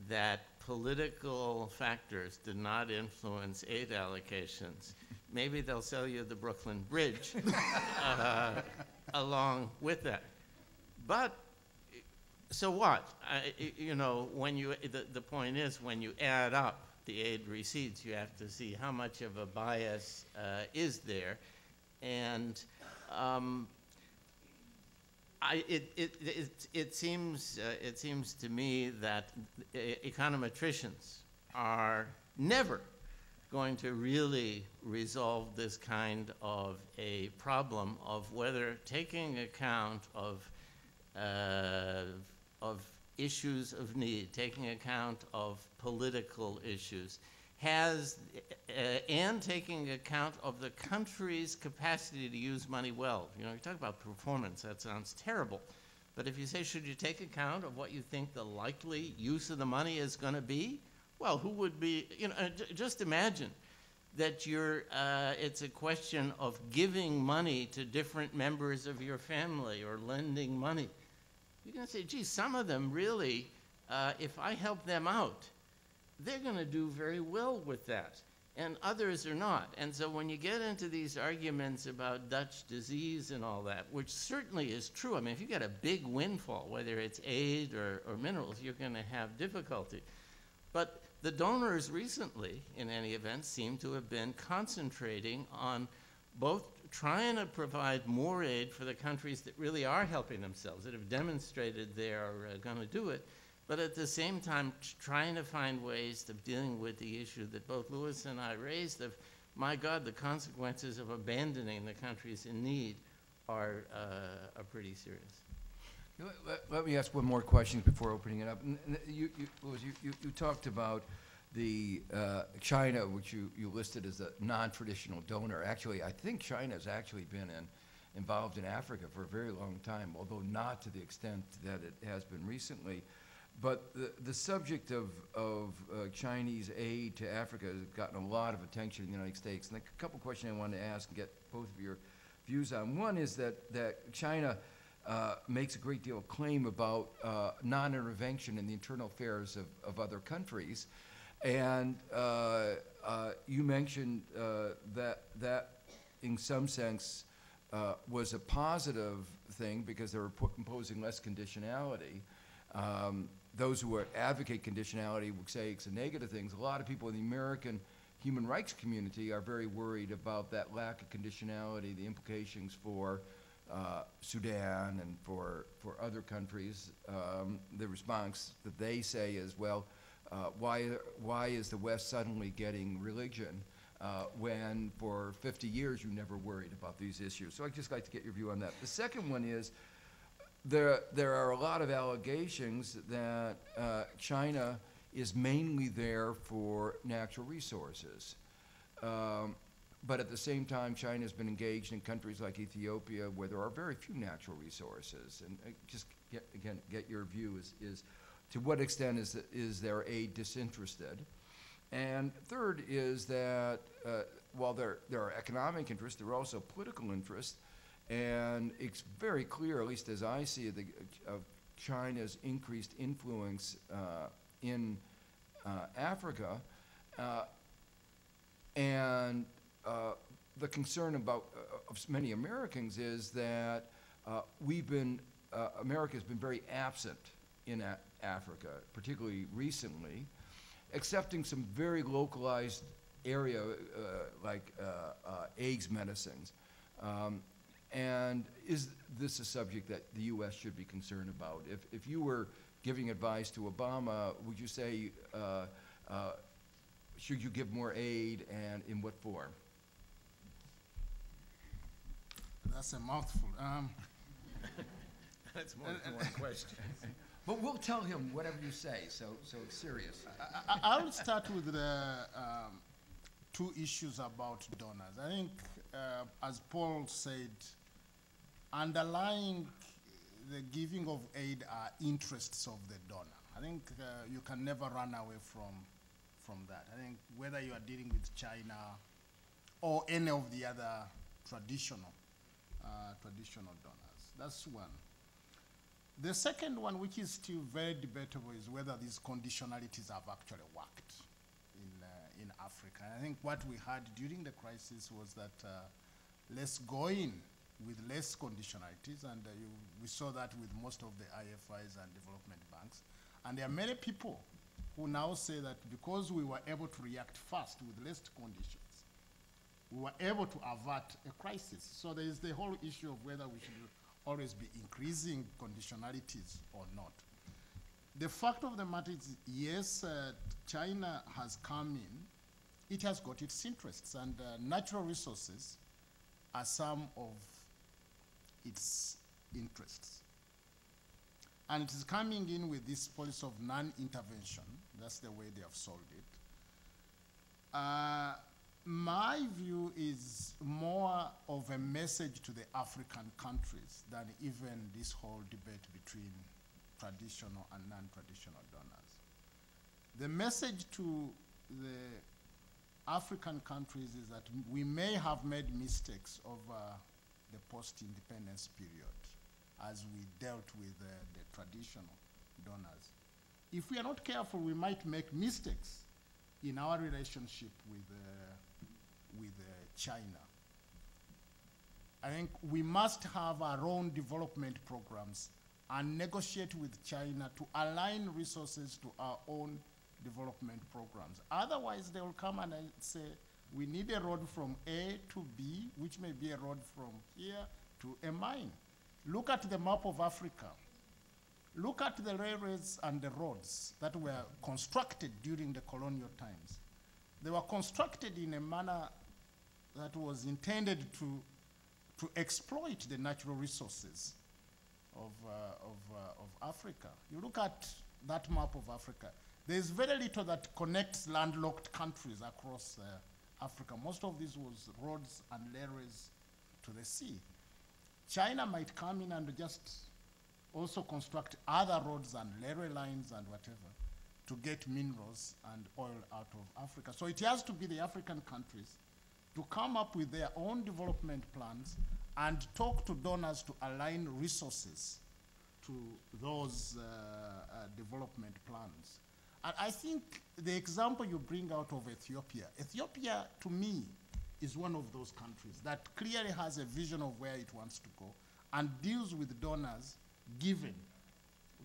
that political factors did not influence aid allocations, maybe they'll sell you the Brooklyn Bridge along with that. But so what? You know, when you the point is, when you add up the aid receipts, you have to see how much of a bias is there, and it seems to me that econometricians are never going to really resolve this kind of a problem of whether taking account of issues of need, taking account of political issues, and taking account of the country's capacity to use money well. You know, you talk about performance, that sounds terrible. But if you say, should you take account of what you think the likely use of the money is going to be? Well, who would be, you know, just imagine that it's a question of giving money to different members of your family or lending money. You're going to say, gee, some of them really, if I help them out, they're going to do very well with that, and others are not. And so when you get into these arguments about Dutch disease and all that, which certainly is true, I mean, if you get a big windfall, whether it's aid or minerals, you're going to have difficulty. But the donors recently, in any event, seem to have been concentrating on both trying to provide more aid for the countries that really are helping themselves, that have demonstrated they are going to do it, but at the same time trying to find ways of dealing with the issue that both Louis and I raised of, my God, the consequences of abandoning the countries in need are pretty serious.
Let me ask one more question before opening it up. You talked about the China, which you listed as a non-traditional donor. Actually, I think China has actually been involved in Africa for a very long time, although not to the extent that it has been recently. But the subject of Chinese aid to Africa has gotten a lot of attention in the United States. And a couple questions I wanted to ask and get both of your views on. One is that China makes a great deal of claim about non-intervention in the internal affairs of other countries. And you mentioned that in some sense was a positive thing because they were imposing less conditionality. Those who advocate conditionality would say it's a negative thing. A lot of people in the American human rights community are very worried about that lack of conditionality, the implications for Sudan and for other countries. The response that they say is, well, why is the West suddenly getting religion when for 50 years you never worried about these issues? So I'd just like to get your view on that. The second one is there are a lot of allegations that China is mainly there for natural resources. But at the same time, China has been engaged in countries like Ethiopia where there are very few natural resources. And just get your view is to what extent is their aid disinterested? And third is that while there are economic interests, there are also political interests. And it's very clear, at least as I see it, of China's increased influence in Africa. And the concern about of many Americans is that America's been very absent in Africa, particularly recently, excepting some very localized area like AIDS medicines. And is this a subject that the U.S. should be concerned about? If you were giving advice to Obama, would you say, should you give more aid and in what form?
That's a mouthful.
That's more than one question. But we'll tell him whatever you say, so it's serious.
I will start with the two issues about donors. I think, as Paul said, underlying the giving of aid are interests of the donor. I think you can never run away from that. I think whether you are dealing with China or any of the other traditional donors. That's one. The second one, which is still very debatable, is whether these conditionalities have actually worked in Africa. And I think what we had during the crisis was that let's go in with less conditionalities, and we saw that with most of the IFIs and development banks. And there are many people who now say that because we were able to react fast with less conditions, we were able to avert a crisis. So there is the whole issue of whether we should always be increasing conditionalities or not. The fact of the matter is, yes, China has come in, it has got its interests, and natural resources are some of its interests. And it is coming in with this policy of non-intervention. That's the way they have solved it. My view is more of a message to the African countries than even this whole debate between traditional and non-traditional donors. The message to the African countries is that we may have made mistakes over the post-independence period as we dealt with the traditional donors. If we are not careful, we might make mistakes in our relationship with China. I think we must have our own development programs and negotiate with China to align resources to our own development programs. Otherwise, they will come and say, we need a road from A to B, which may be a road from here to a mine. Look at the map of Africa. Look at the railways and the roads that were constructed during the colonial times. They were constructed in a manner that was intended to exploit the natural resources of Africa. You look at that map of Africa, there's very little that connects landlocked countries across Africa. Most of this was roads and railways to the sea. China might come in and just also construct other roads and railway lines and whatever to get minerals and oil out of Africa. So it has to be the African countries to come up with their own development plans and talk to donors to align resources to those development plans. And I think the example you bring out of Ethiopia, Ethiopia to me is one of those countries that clearly has a vision of where it wants to go and deals with donors given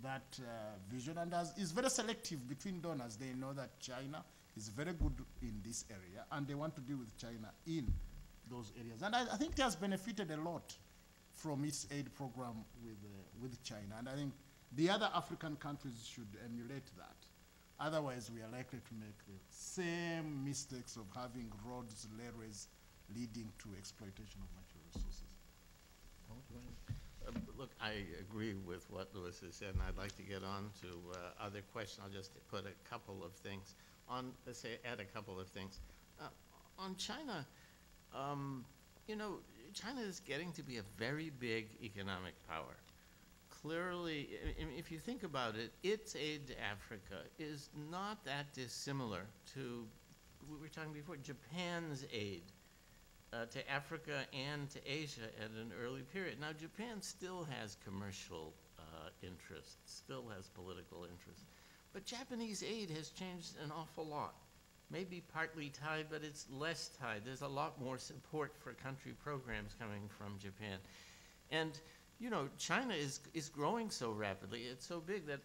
that vision, and is very selective between donors. They know that China is very good in this area, and they want to deal with China in those areas. And I think it has benefited a lot from its aid program with China, and I think the other African countries should emulate that. Otherwise, we are likely to make the same mistakes of having roads, railways, leading to exploitation of natural resources.
Look, I agree with what Louis has said, and I'd like to get on to other questions. I'll just put a couple of things on, let's say, add a couple of things. On China, you know, China is getting to be a very big economic power. Clearly, if you think about it, its aid to Africa is not that dissimilar to, we were talking before, Japan's aid to Africa and to Asia at an early period. Now, Japan still has commercial interests, still has political interests, but Japanese aid has changed an awful lot. Maybe partly tied, but it's less tied. There's a lot more support for country programs coming from Japan. And you know, China is growing so rapidly, it's so big that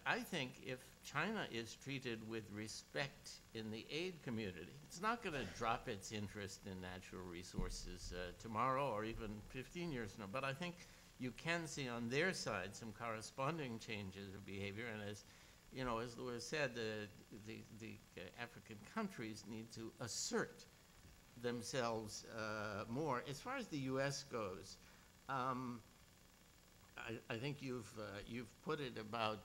I think if China is treated with respect in the aid community, it's not going to drop its interest in natural resources tomorrow or even 15 years from now. But I think you can see on their side some corresponding changes of behavior. And as you know, as Louis said, the African countries need to assert themselves more. As far as the U.S. goes, I think you've put it about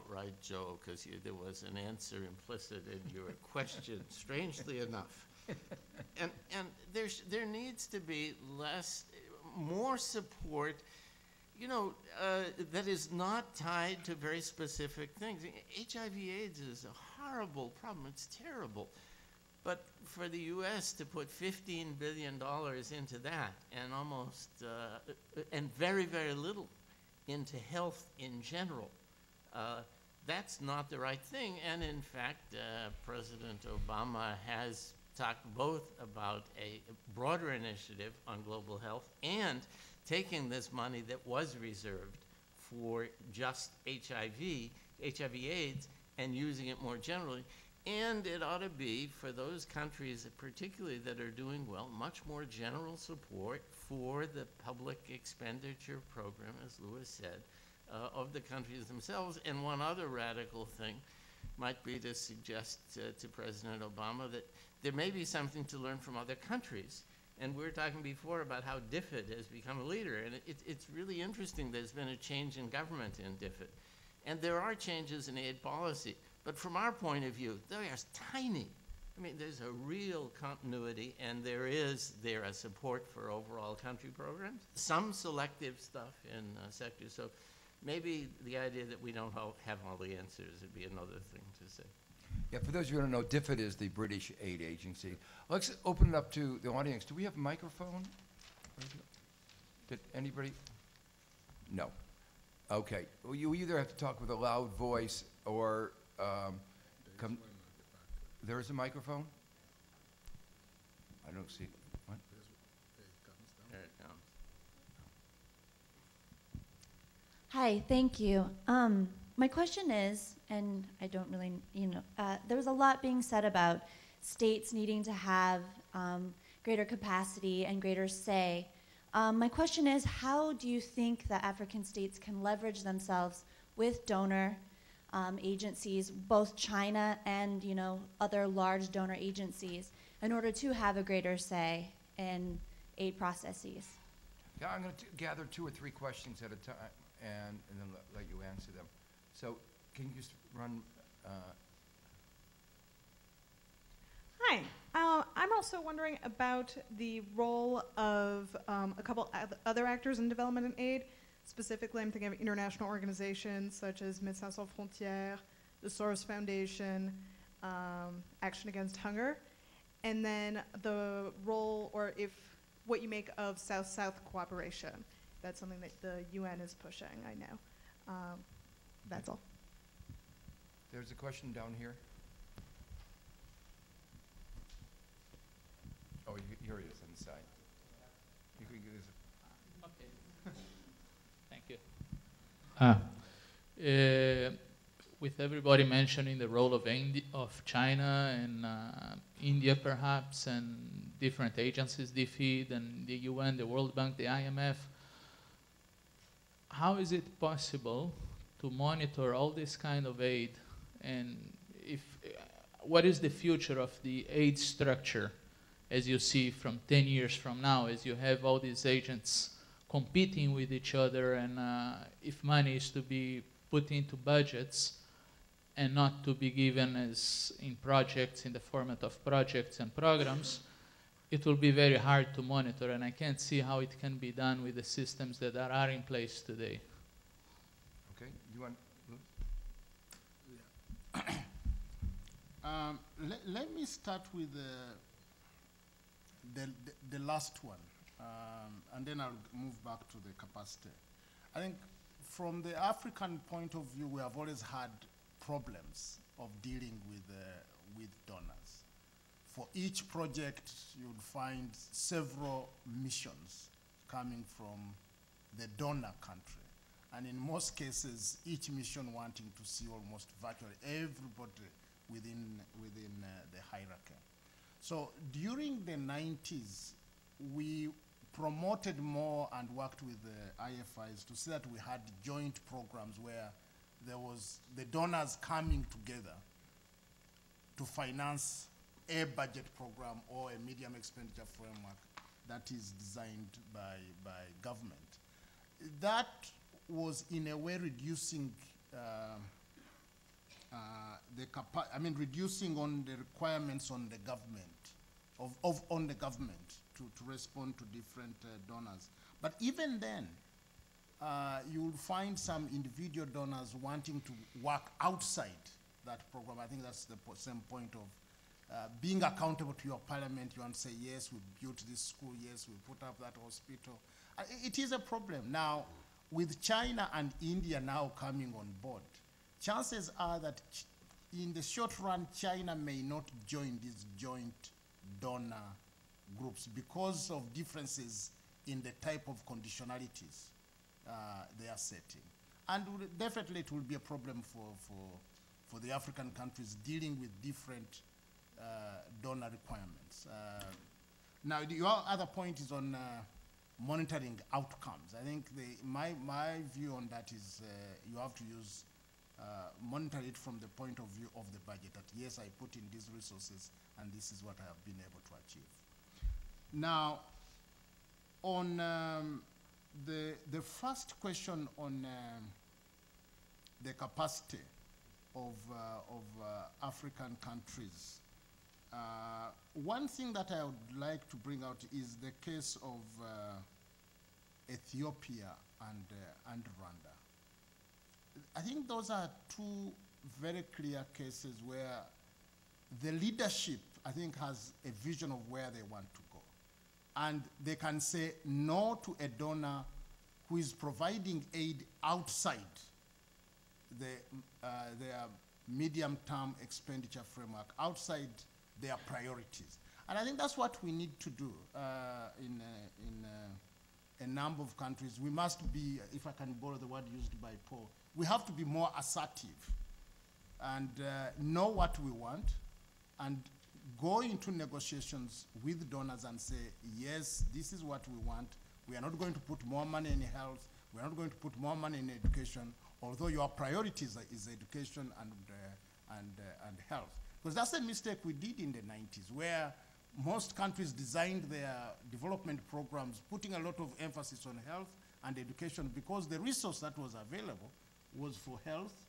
right, Joe, because there was an answer implicit in your question, strangely enough. And there needs to be more support, you know, that is not tied to very specific things. HIV/AIDS is a horrible problem. It's terrible. But for the U.S. to put $15 billion into that and and very, very little into health in general, that's not the right thing. And in fact, President Obama has talked both about a broader initiative on global health and taking this money that was reserved for just HIV/AIDS, and using it more generally. And it ought to be, for those countries particularly that are doing well, much more general support for the public expenditure program, as Louis said, of the countries themselves. And one other radical thing might be to suggest to President Obama that there may be something to learn from other countries. And we were talking before about how DFID has become a leader. And it's really interesting there's been a change in government in DFID. And there are changes in aid policy. But from our point of view, they are tiny. I mean, there's a real continuity, and there is a support for overall country programs. Some selective stuff in sectors. So maybe the idea that we don't have all the answers would be another thing to say.
Yeah, for those of you who don't know, DFID is the British aid agency. Let's open it up to the audience. Do we have a microphone? Did anybody? No. Okay. Well, you either have to talk with a loud voice or come. There is a microphone? I don't see. What?
There it comes.
Hi, thank you. My question is, and I don't really, there was a lot being said about states needing to have greater capacity and greater say. My question is, how do you think that African states can leverage themselves with donor agencies, both China and other large donor agencies, in order to have a greater say in aid processes?
Yeah, I'm going to gather 2 or 3 questions at a time and then let you answer them. So can you just run?
Hi. I'm also wondering about the role of a couple other actors in development and aid. Specifically, I'm thinking of international organizations such as Médecins Sans Frontières, the Soros Foundation, Action Against Hunger, and then the role, or what you make of South-South cooperation. That's something that the UN is pushing, I know. That's all.
There's a question down here. Oh, here he is on the side. You can use it.
Okay. Thank you. With everybody mentioning the role of China and India perhaps, and different agencies, DFID and the UN, the World Bank, the IMF, how is it possible to monitor all this kind of aid? And what is the future of the aid structure as you see from 10 years from now, as you have all these agents competing with each other, and if money is to be put into budgets and not to be given as in projects, in the format of projects and programs, it will be very hard to monitor, and I can't see how it can be done with the systems that are in place today.
Okay, you want?
Let me start with the last one, and then I'll move back to the capacity. I think from the African point of view, we have always had problems of dealing with donors. For each project, you'll find several missions coming from the donor country. And in most cases, each mission wanting to see almost virtually everybody within the hierarchy. So during the 90s, we promoted more and worked with the IFIs to see that we had joint programs where there was the donors coming together to finance a budget program or a medium expenditure framework that is designed by government. That was in a way reducing reducing on the requirements on the government, on the government to respond to different donors. But even then, you'll find some individual donors wanting to work outside that program. I think that's the same point of being accountable to your parliament. You want to say, yes, we built this school, yes, we put up that hospital. It is a problem. Now, with China and India now coming on board, chances are that in the short run, China may not join these joint donor groups because of differences in the type of conditionalities they are setting. And definitely it will be a problem for the African countries dealing with different donor requirements. Now, your other point is on monitoring outcomes. I think my view on that is you have to use monitor it from the point of view of the budget, that yes, I put in these resources and this is what I have been able to achieve. Now, on the first question on the capacity of African countries, one thing that I would like to bring out is the case of Ethiopia and Rwanda. I think those are two very clear cases where the leadership, I think, has a vision of where they want to go. And they can say no to a donor who is providing aid outside their medium-term expenditure framework, outside their priorities. And I think that's what we need to do in a number of countries. We must be, if I can borrow the word used by Paul, we have to be more assertive and know what we want and go into negotiations with donors and say, yes, this is what we want. We are not going to put more money in health. We are not going to put more money in education, although your priorities is education and health. Because that's a mistake we did in the 90s, where most countries designed their development programs putting a lot of emphasis on health and education because the resource that was available was for health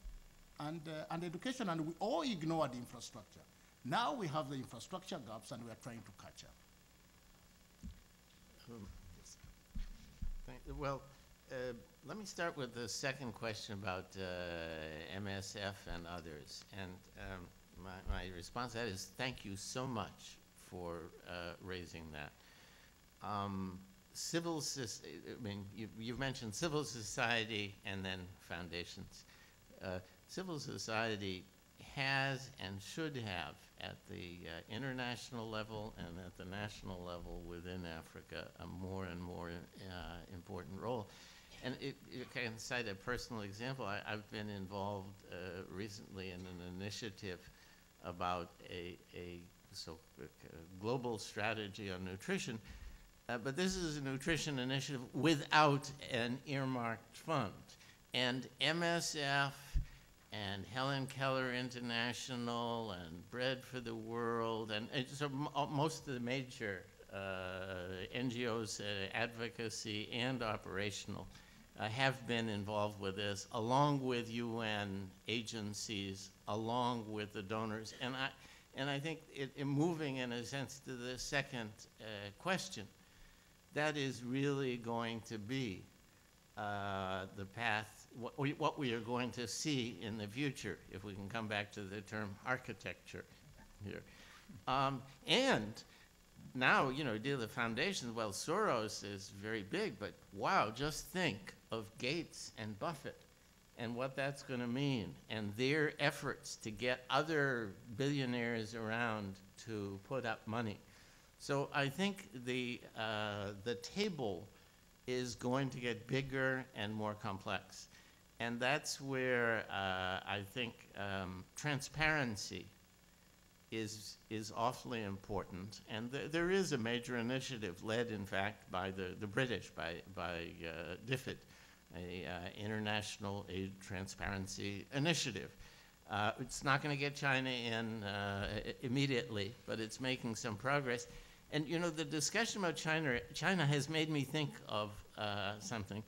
and education, and we all ignored infrastructure. Now we have the infrastructure gaps and we are trying to catch up.
Well, let me start with the second question about MSF and others. And my response to that is thank you so much for raising that. You've mentioned civil society and then foundations. Civil society has and should have at the international level and at the national level within Africa a more and more important role. And I can cite a personal example. I've been involved recently in an initiative about a global strategy on nutrition, but this is a nutrition initiative without an earmarked fund. And MSF and Helen Keller International and Bread for the World, and so most of the major NGOs, advocacy and operational, have been involved with this, along with UN agencies, along with the donors. And I think moving in a sense to the second question, that is really going to be the path, what we are going to see in the future, if we can come back to the term architecture here. And now, deal with foundations. Well, Soros is very big, but wow, just think of Gates and Buffett and what that's going to mean, and their efforts to get other billionaires around to put up money. So I think the table is going to get bigger and more complex. And that's where I think transparency is awfully important. And there is a major initiative led, in fact, by the British, by DFID, a International Aid Transparency Initiative. It's not going to get China in immediately, but it's making some progress. And the discussion about China has made me think of something.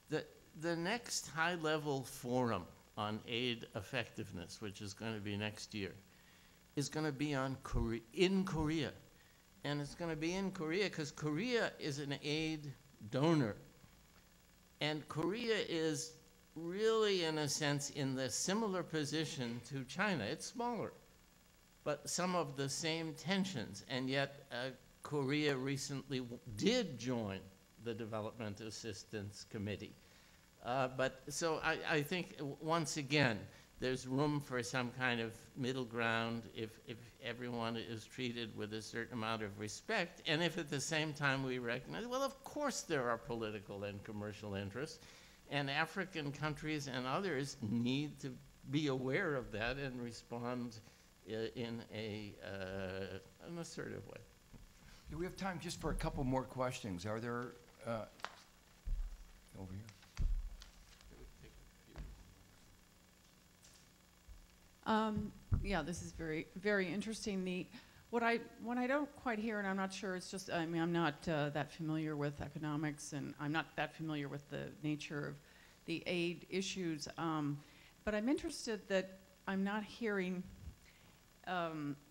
The next high-level forum on aid effectiveness, which is going to be next year, is going to be in Korea. And it's going to be in Korea because Korea is an aid donor. And Korea is really, in a sense, in the similar position to China. It's smaller, but some of the same tensions. And yet, Korea recently did join the Development Assistance Committee. So I think, once again, there's room for some kind of middle ground if everyone is treated with a certain amount of respect, and if at the same time we recognize, well, of course there are political and commercial interests, and African countries and others need to be aware of that and respond in an assertive way.
Yeah, we have time just for a couple more questions. Are there, over here?
Yeah, this is very, very interesting. What I don't quite hear, and I'm not sure, it's just, I mean, I'm not that familiar with economics, and I'm not that familiar with the nature of the aid issues, but I'm interested that I'm not hearing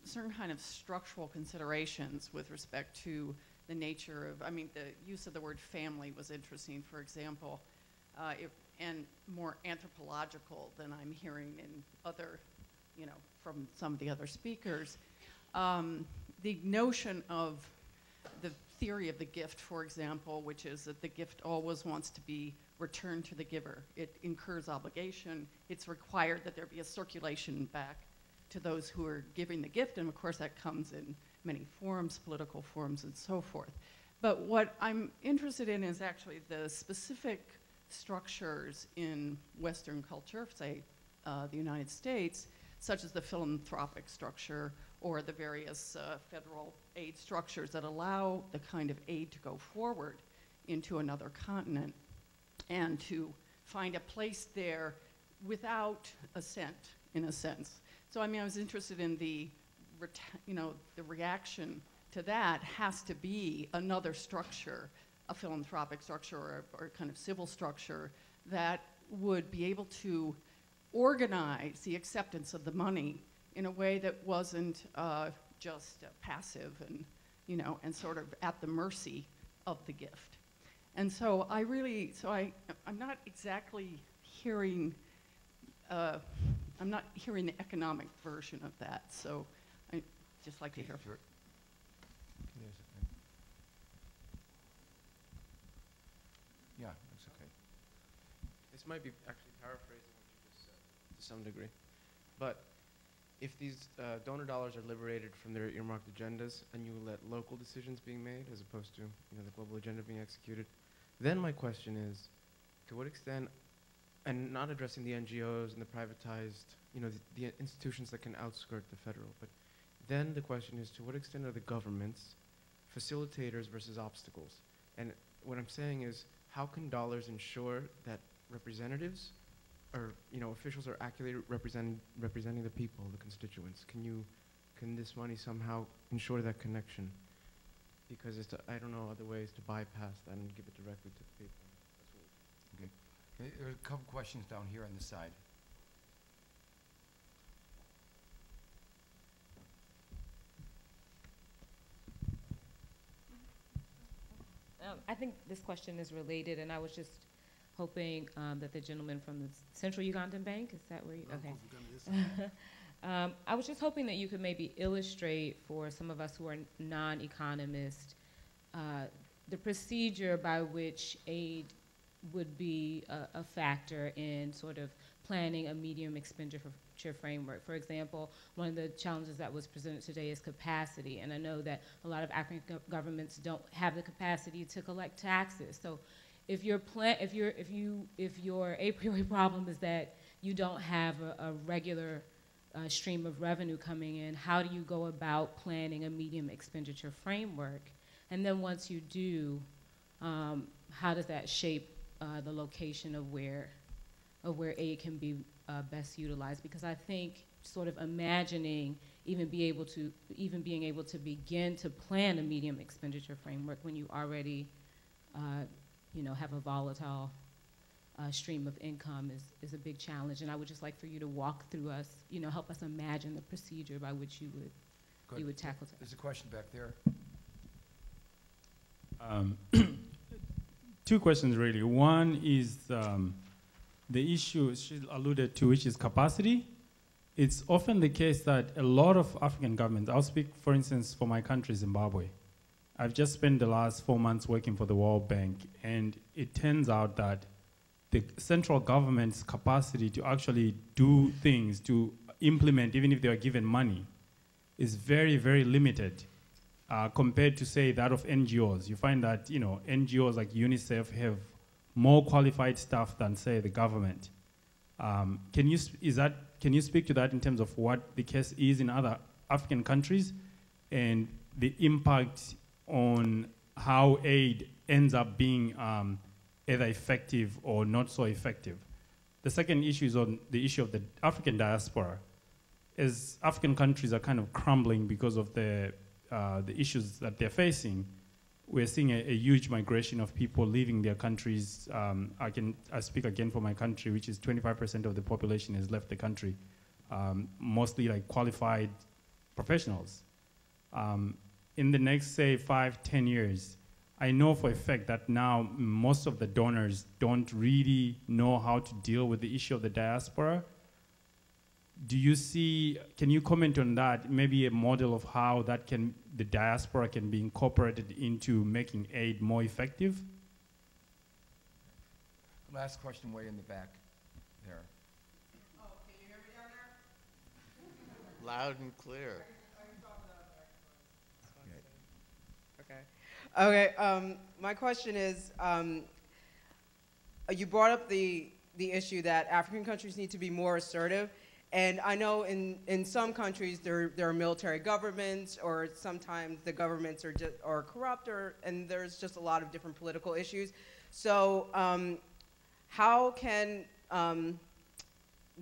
certain kind of structural considerations with respect to the nature of, I mean, the use of the word family was interesting, for example, and more anthropological than I'm hearing in other, from some of the other speakers. The notion of the theory of the gift, for example, which is that the gift always wants to be returned to the giver. It incurs obligation. It's required that there be a circulation back to those who are giving the gift, and of course that comes in many forms, political forms and so forth. But what I'm interested in is actually the specific structures in Western culture, say the United States, such as the philanthropic structure or the various federal aid structures that allow the kind of aid to go forward into another continent and to find a place there without assent, in a sense. So I mean, I was interested in the reaction to that has to be another structure, a philanthropic structure or kind of civil structure that would be able to organize the acceptance of the money in a way that wasn't just passive and, and sort of at the mercy of the gift. And so I'm not exactly hearing, I'm not hearing the economic version of that. So I'd just like to hear.
Sure. Yeah, that's okay.
This might be actually paraphrasing what you just said to some degree. But if these donor dollars are liberated from their earmarked agendas and you let local decisions being made as opposed to the global agenda being executed, then my question is, to what extent, and not addressing the NGOs and the privatized, the institutions that can outskirt the federal, but then the question is, to what extent are the governments facilitators versus obstacles? And what I'm saying is, how can dollars ensure that representatives or officials are accurately representing the people, the constituents? Can this money somehow ensure that connection? Because I don't know other ways to bypass that and give it directly to the people.
Okay. There are a couple questions down here on the side.
I think this question is related, and I was just hoping that the gentleman from the Central Ugandan Bank, is that where you, okay. I was just hoping that you could maybe illustrate for some of us who are non-economists the procedure by which aid would be a factor in sort of planning a medium expenditure framework. For example, one of the challenges that was presented today is capacity, and I know that a lot of African governments don't have the capacity to collect taxes. So if your a priori problem is that you don't have a regular stream of revenue coming in, how do you go about planning a medium expenditure framework? And then once you do, how does that shape the location of where aid can be best utilized? Because I think sort of imagining even being able to begin to plan a medium expenditure framework when you already have a volatile stream of income is a big challenge. And I would just like for you to walk through us, help us imagine the procedure by which you would tackle that.
There's a question back there.
Two questions really. One is the issue she alluded to, which is capacity. it's often the case that a lot of African governments, I'll speak, for instance, for my country, Zimbabwe. I've just spent the last 4 months working for the World Bank, and it turns out that the central government's capacity to actually do things, to implement, even if they are given money, is very, very limited compared to, say, that of NGOs. You find that, you know, NGOs like UNICEF have more qualified staff than, say, the government. Can you speak to that in terms of what the case is in other African countries and the impact on how aid ends up being either effective or not so effective? The second issue is on the issue of the African diaspora. As African countries are kind of crumbling because of the issues that they're facing, we're seeing a huge migration of people leaving their countries. I speak again for my country, which is 25% of the population has left the country, mostly like qualified professionals. In the next, say, 5-10 years, I know for a fact that now most of the donors don't really know how to deal with the issue of the diaspora. Do you see, can you comment on that, maybe a model of how that the diaspora can be incorporated into making aid more effective?
Last question way in the back there.
Oh, can you hear me down there?
Loud and clear.
Okay. My question is, you brought up the issue that African countries need to be more assertive. And I know in some countries there are military governments, or sometimes the governments are corrupt, and there's just a lot of different political issues. So how can,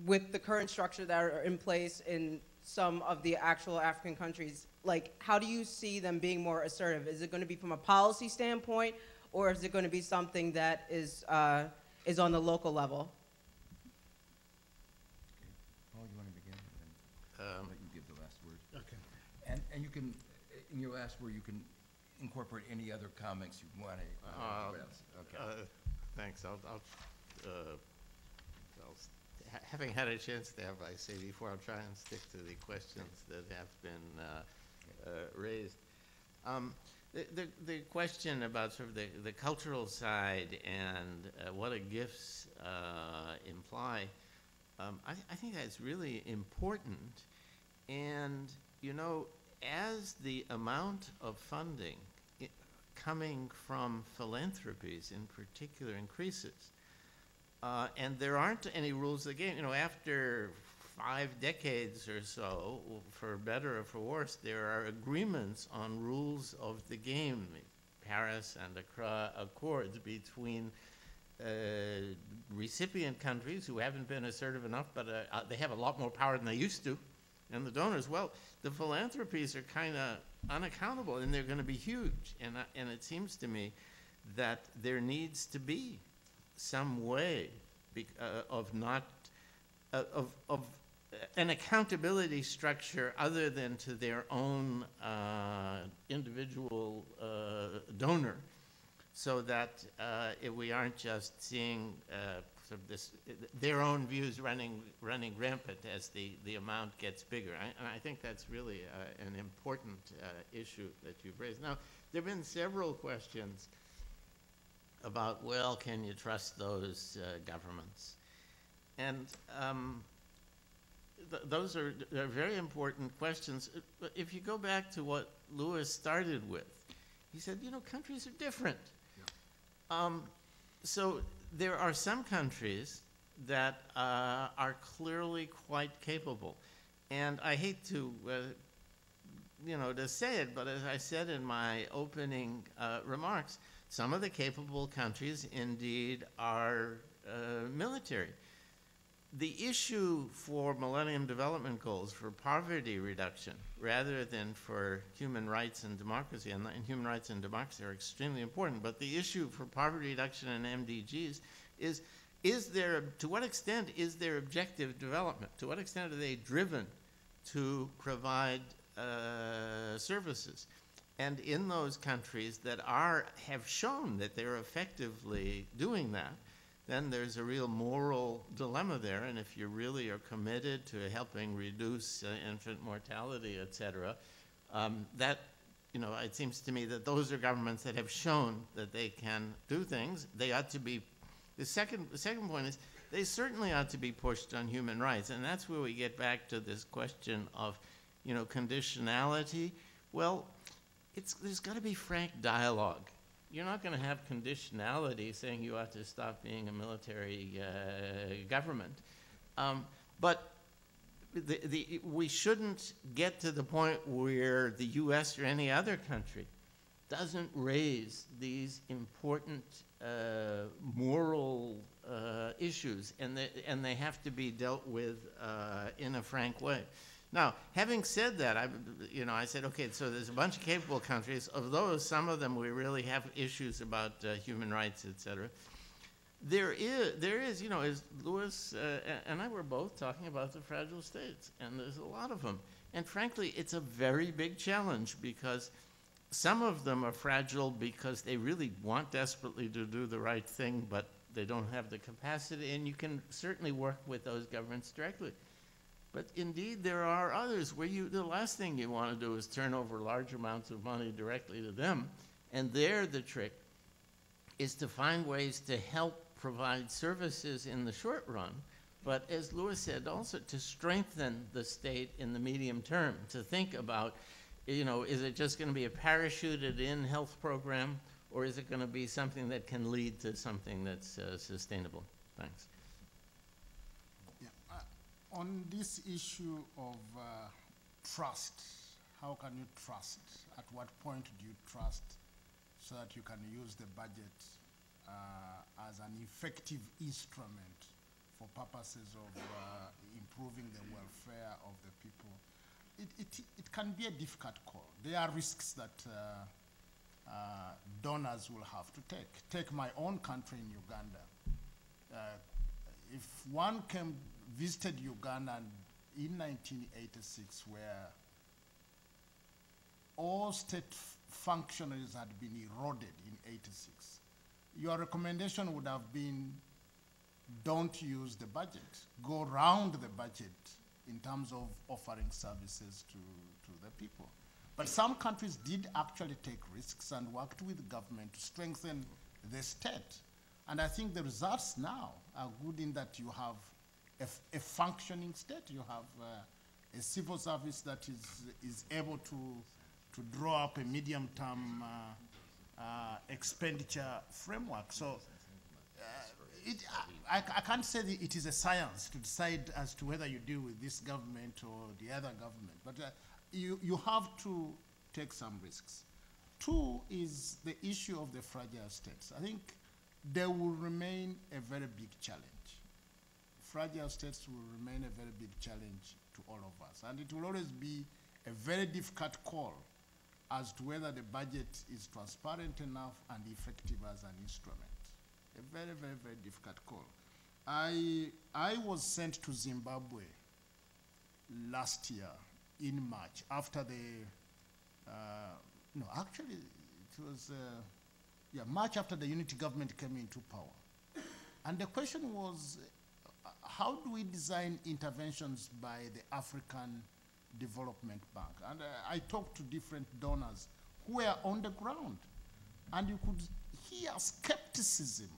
with the current structure that are in place in some of the actual African countries, like, how do you see them being more assertive? Is it going to be from a policy standpoint, or is it going to be something that is on the local level?
Paul, you want to begin? And then let you give the last word. Okay. And you can, in your last word, you can incorporate any other comments you want to. Okay.
Thanks. Having had a chance to have, I say before, I'll try and stick to the questions that have been raised. The question about sort of the cultural side and what gifts imply, I think that's really important. And, you know, as the amount of funding coming from philanthropies in particular increases, and there aren't any rules of the game. You know, after 5 decades or so, for better or for worse, there are agreements on rules of the game, the Paris and Accra Accords between recipient countries who haven't been assertive enough, but they have a lot more power than they used to, and the donors. Well, the philanthropies are kind of unaccountable, and they're going to be huge. And it seems to me that there needs to be some way of an accountability structure other than to their own individual donor, so that we aren't just seeing sort of their own views running rampant as the amount gets bigger. And I think that's really an important issue that you've raised. Now, there have been several questions about, well, can you trust those governments? And those are very important questions. But if you go back to what Lewis started with, he said, you know, countries are different. Yeah. So there are some countries that are clearly quite capable. And I hate to, you know, to say it, but as I said in my opening remarks, some of the capable countries indeed are military. The issue for Millennium Development Goals, for poverty reduction, rather than for human rights and democracy, and human rights and democracy are extremely important, but the issue for poverty reduction and MDGs is there, to what extent is there objective development? To what extent are they driven to provide services? And in those countries that have shown that they're effectively doing that, then there's a real moral dilemma there. And if you really are committed to helping reduce infant mortality, et cetera, that, you know, it seems to me that those are governments that have shown that they can do things. They ought to be, the second point is, they certainly ought to be pushed on human rights. And that's where we get back to this question of, you know, conditionality. Well, there's got to be frank dialogue. You're not going to have conditionality saying you ought to stop being a military government. But we shouldn't get to the point where the US or any other country doesn't raise these important moral issues, and they have to be dealt with in a frank way. Now, having said that, I said, okay, so there's a bunch of capable countries. Of those, some of them we really have issues about human rights, et cetera. There is, you know, as Louis and I were both talking about the fragile states, and there's a lot of them. And frankly, it's a very big challenge because some of them are fragile because they really want desperately to do the right thing, but they don't have the capacity, and you can certainly work with those governments directly. But indeed, there are others where the last thing you want to do is turn over large amounts of money directly to them. And there, the trick is to find ways to help provide services in the short run, but as Louis said, also to strengthen the state in the medium term, to think about, you know, is it just going to be a parachuted-in health program, or is it going to be something that can lead to something that's sustainable? Thanks.
On this issue of trust, how can you trust? At what point do you trust so that you can use the budget as an effective instrument for purposes of improving the welfare of the people? It can be a difficult call. There are risks that donors will have to take. Take my own country in Uganda. If one visited Uganda in 1986, where all state functionaries had been eroded in 86, your recommendation would have been, don't use the budget. Go round the budget in terms of offering services to the people. But some countries did actually take risks and worked with government to strengthen the state. And I think the results now are good in that you have a functioning state. You have a civil service that is able to draw up a medium-term expenditure framework. So I can't say that it is a science to decide as to whether you deal with this government or the other government, but you have to take some risks. Two is the issue of the fragile states. I think they will remain a very big challenge. Fragile states will remain a very big challenge to all of us. And it will always be a very difficult call as to whether the budget is transparent enough and effective as an instrument. A very, very, very difficult call. I was sent to Zimbabwe last year in March after March after the unity government came into power. And the question was, how do we design interventions by the African Development Bank? And I talked to different donors who were on the ground, and you could hear skepticism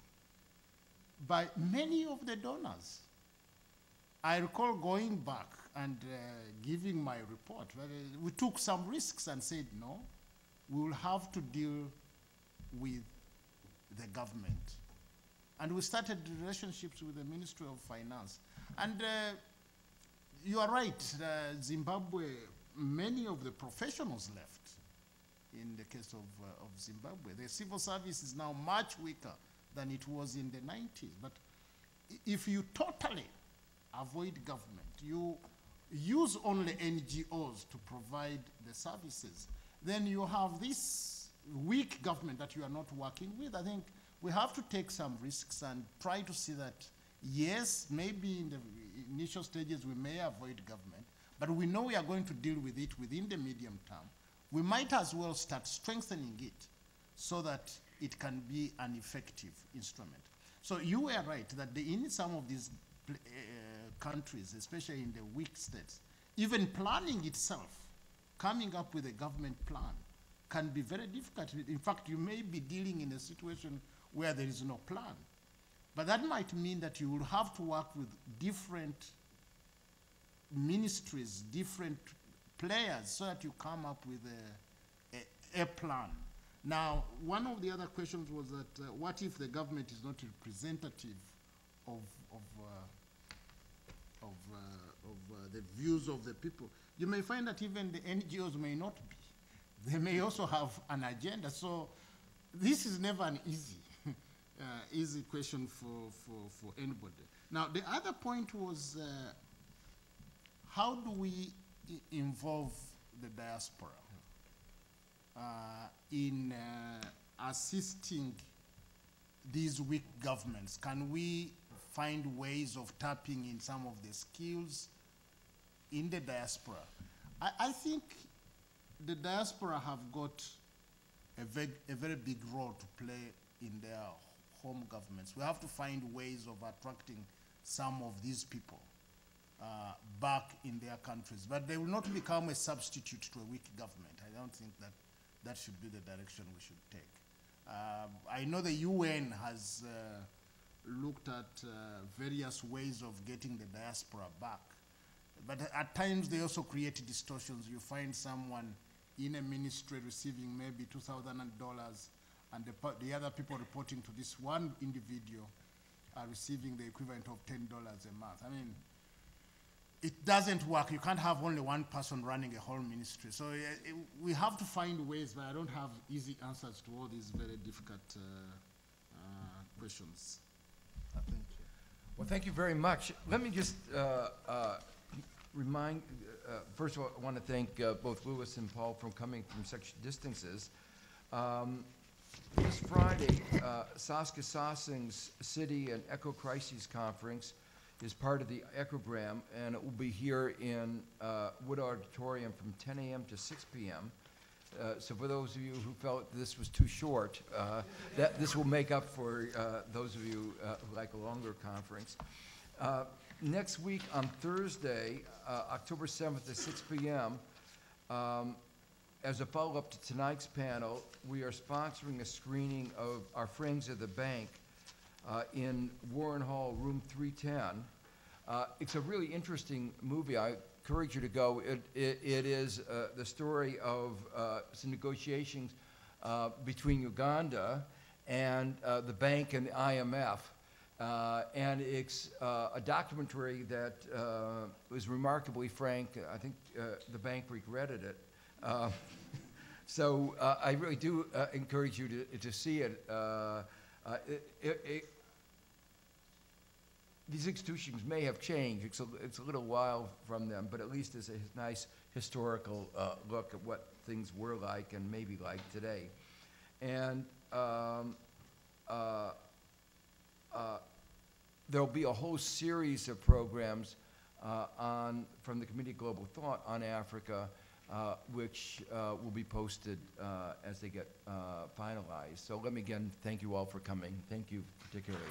by many of the donors. I recall going back and giving my report. We took some risks and said, no, we will have to deal with the government. And we started relationships with the Ministry of Finance. And you are right, Zimbabwe, many of the professionals left in the case of Zimbabwe. The civil service is now much weaker than it was in the 90s. But if you totally avoid government, you use only NGOs to provide the services, then you have this weak government that you are not working with. I think we have to take some risks and try to see that, yes, maybe in the initial stages we may avoid government, but we know we are going to deal with it within the medium term. We might as well start strengthening it so that it can be an effective instrument. So you were right that in some of these countries, especially in the weak states, even planning itself, coming up with a government plan, can be very difficult. In fact, you may be dealing in a situation where there is no plan. But that might mean that you will have to work with different ministries, different players, so that you come up with a plan. Now, one of the other questions was that what if the government is not representative of the views of the people? You may find that even the NGOs may not be. They may also have an agenda. So this is never an easy question for anybody. Now, the other point was how do we involve the diaspora in assisting these weak governments? Can we find ways of tapping in some of the skills in the diaspora? I think the diaspora have got a very big role to play in their home governments. We have to find ways of attracting some of these people back in their countries. But they will not become a substitute to a weak government. I don't think that should be the direction we should take. I know the UN has looked at various ways of getting the diaspora back. But at times they also create distortions. You find someone in a ministry receiving maybe $2,000 and the other people reporting to this one individual are receiving the equivalent of $10 a month. I mean, it doesn't work. You can't have only one person running a whole ministry. So we have to find ways, but I don't have easy answers to all these very difficult questions. Thank you.
Well, thank you very much. Let me just remind, first of all, I want to thank both Louis and Paul for coming from such distances. This Friday, Saskia Sassing's City and Eco Crises Conference is part of the Ecogram, and it will be here in Wood Auditorium from 10 a.m. to 6 p.m. So for those of you who felt this was too short, this will make up for those of you who like a longer conference. Next week on Thursday, October 7th at 6 p.m., as a follow-up to tonight's panel, we are sponsoring a screening of Our Friends of the Bank in Warren Hall, room 310. It's a really interesting movie. I encourage you to go. It is the story of some negotiations between Uganda and the bank and the IMF. And it's a documentary that was remarkably frank. I think the bank regretted it. So I really do encourage you to see it. These institutions may have changed. It's a little while from them, but at least it's a nice historical look at what things were like and maybe like today. And there'll be a whole series of programs from the Committee of Global Thought on Africa, which will be posted as they get finalized. So let me again thank you all for coming. Thank you particularly.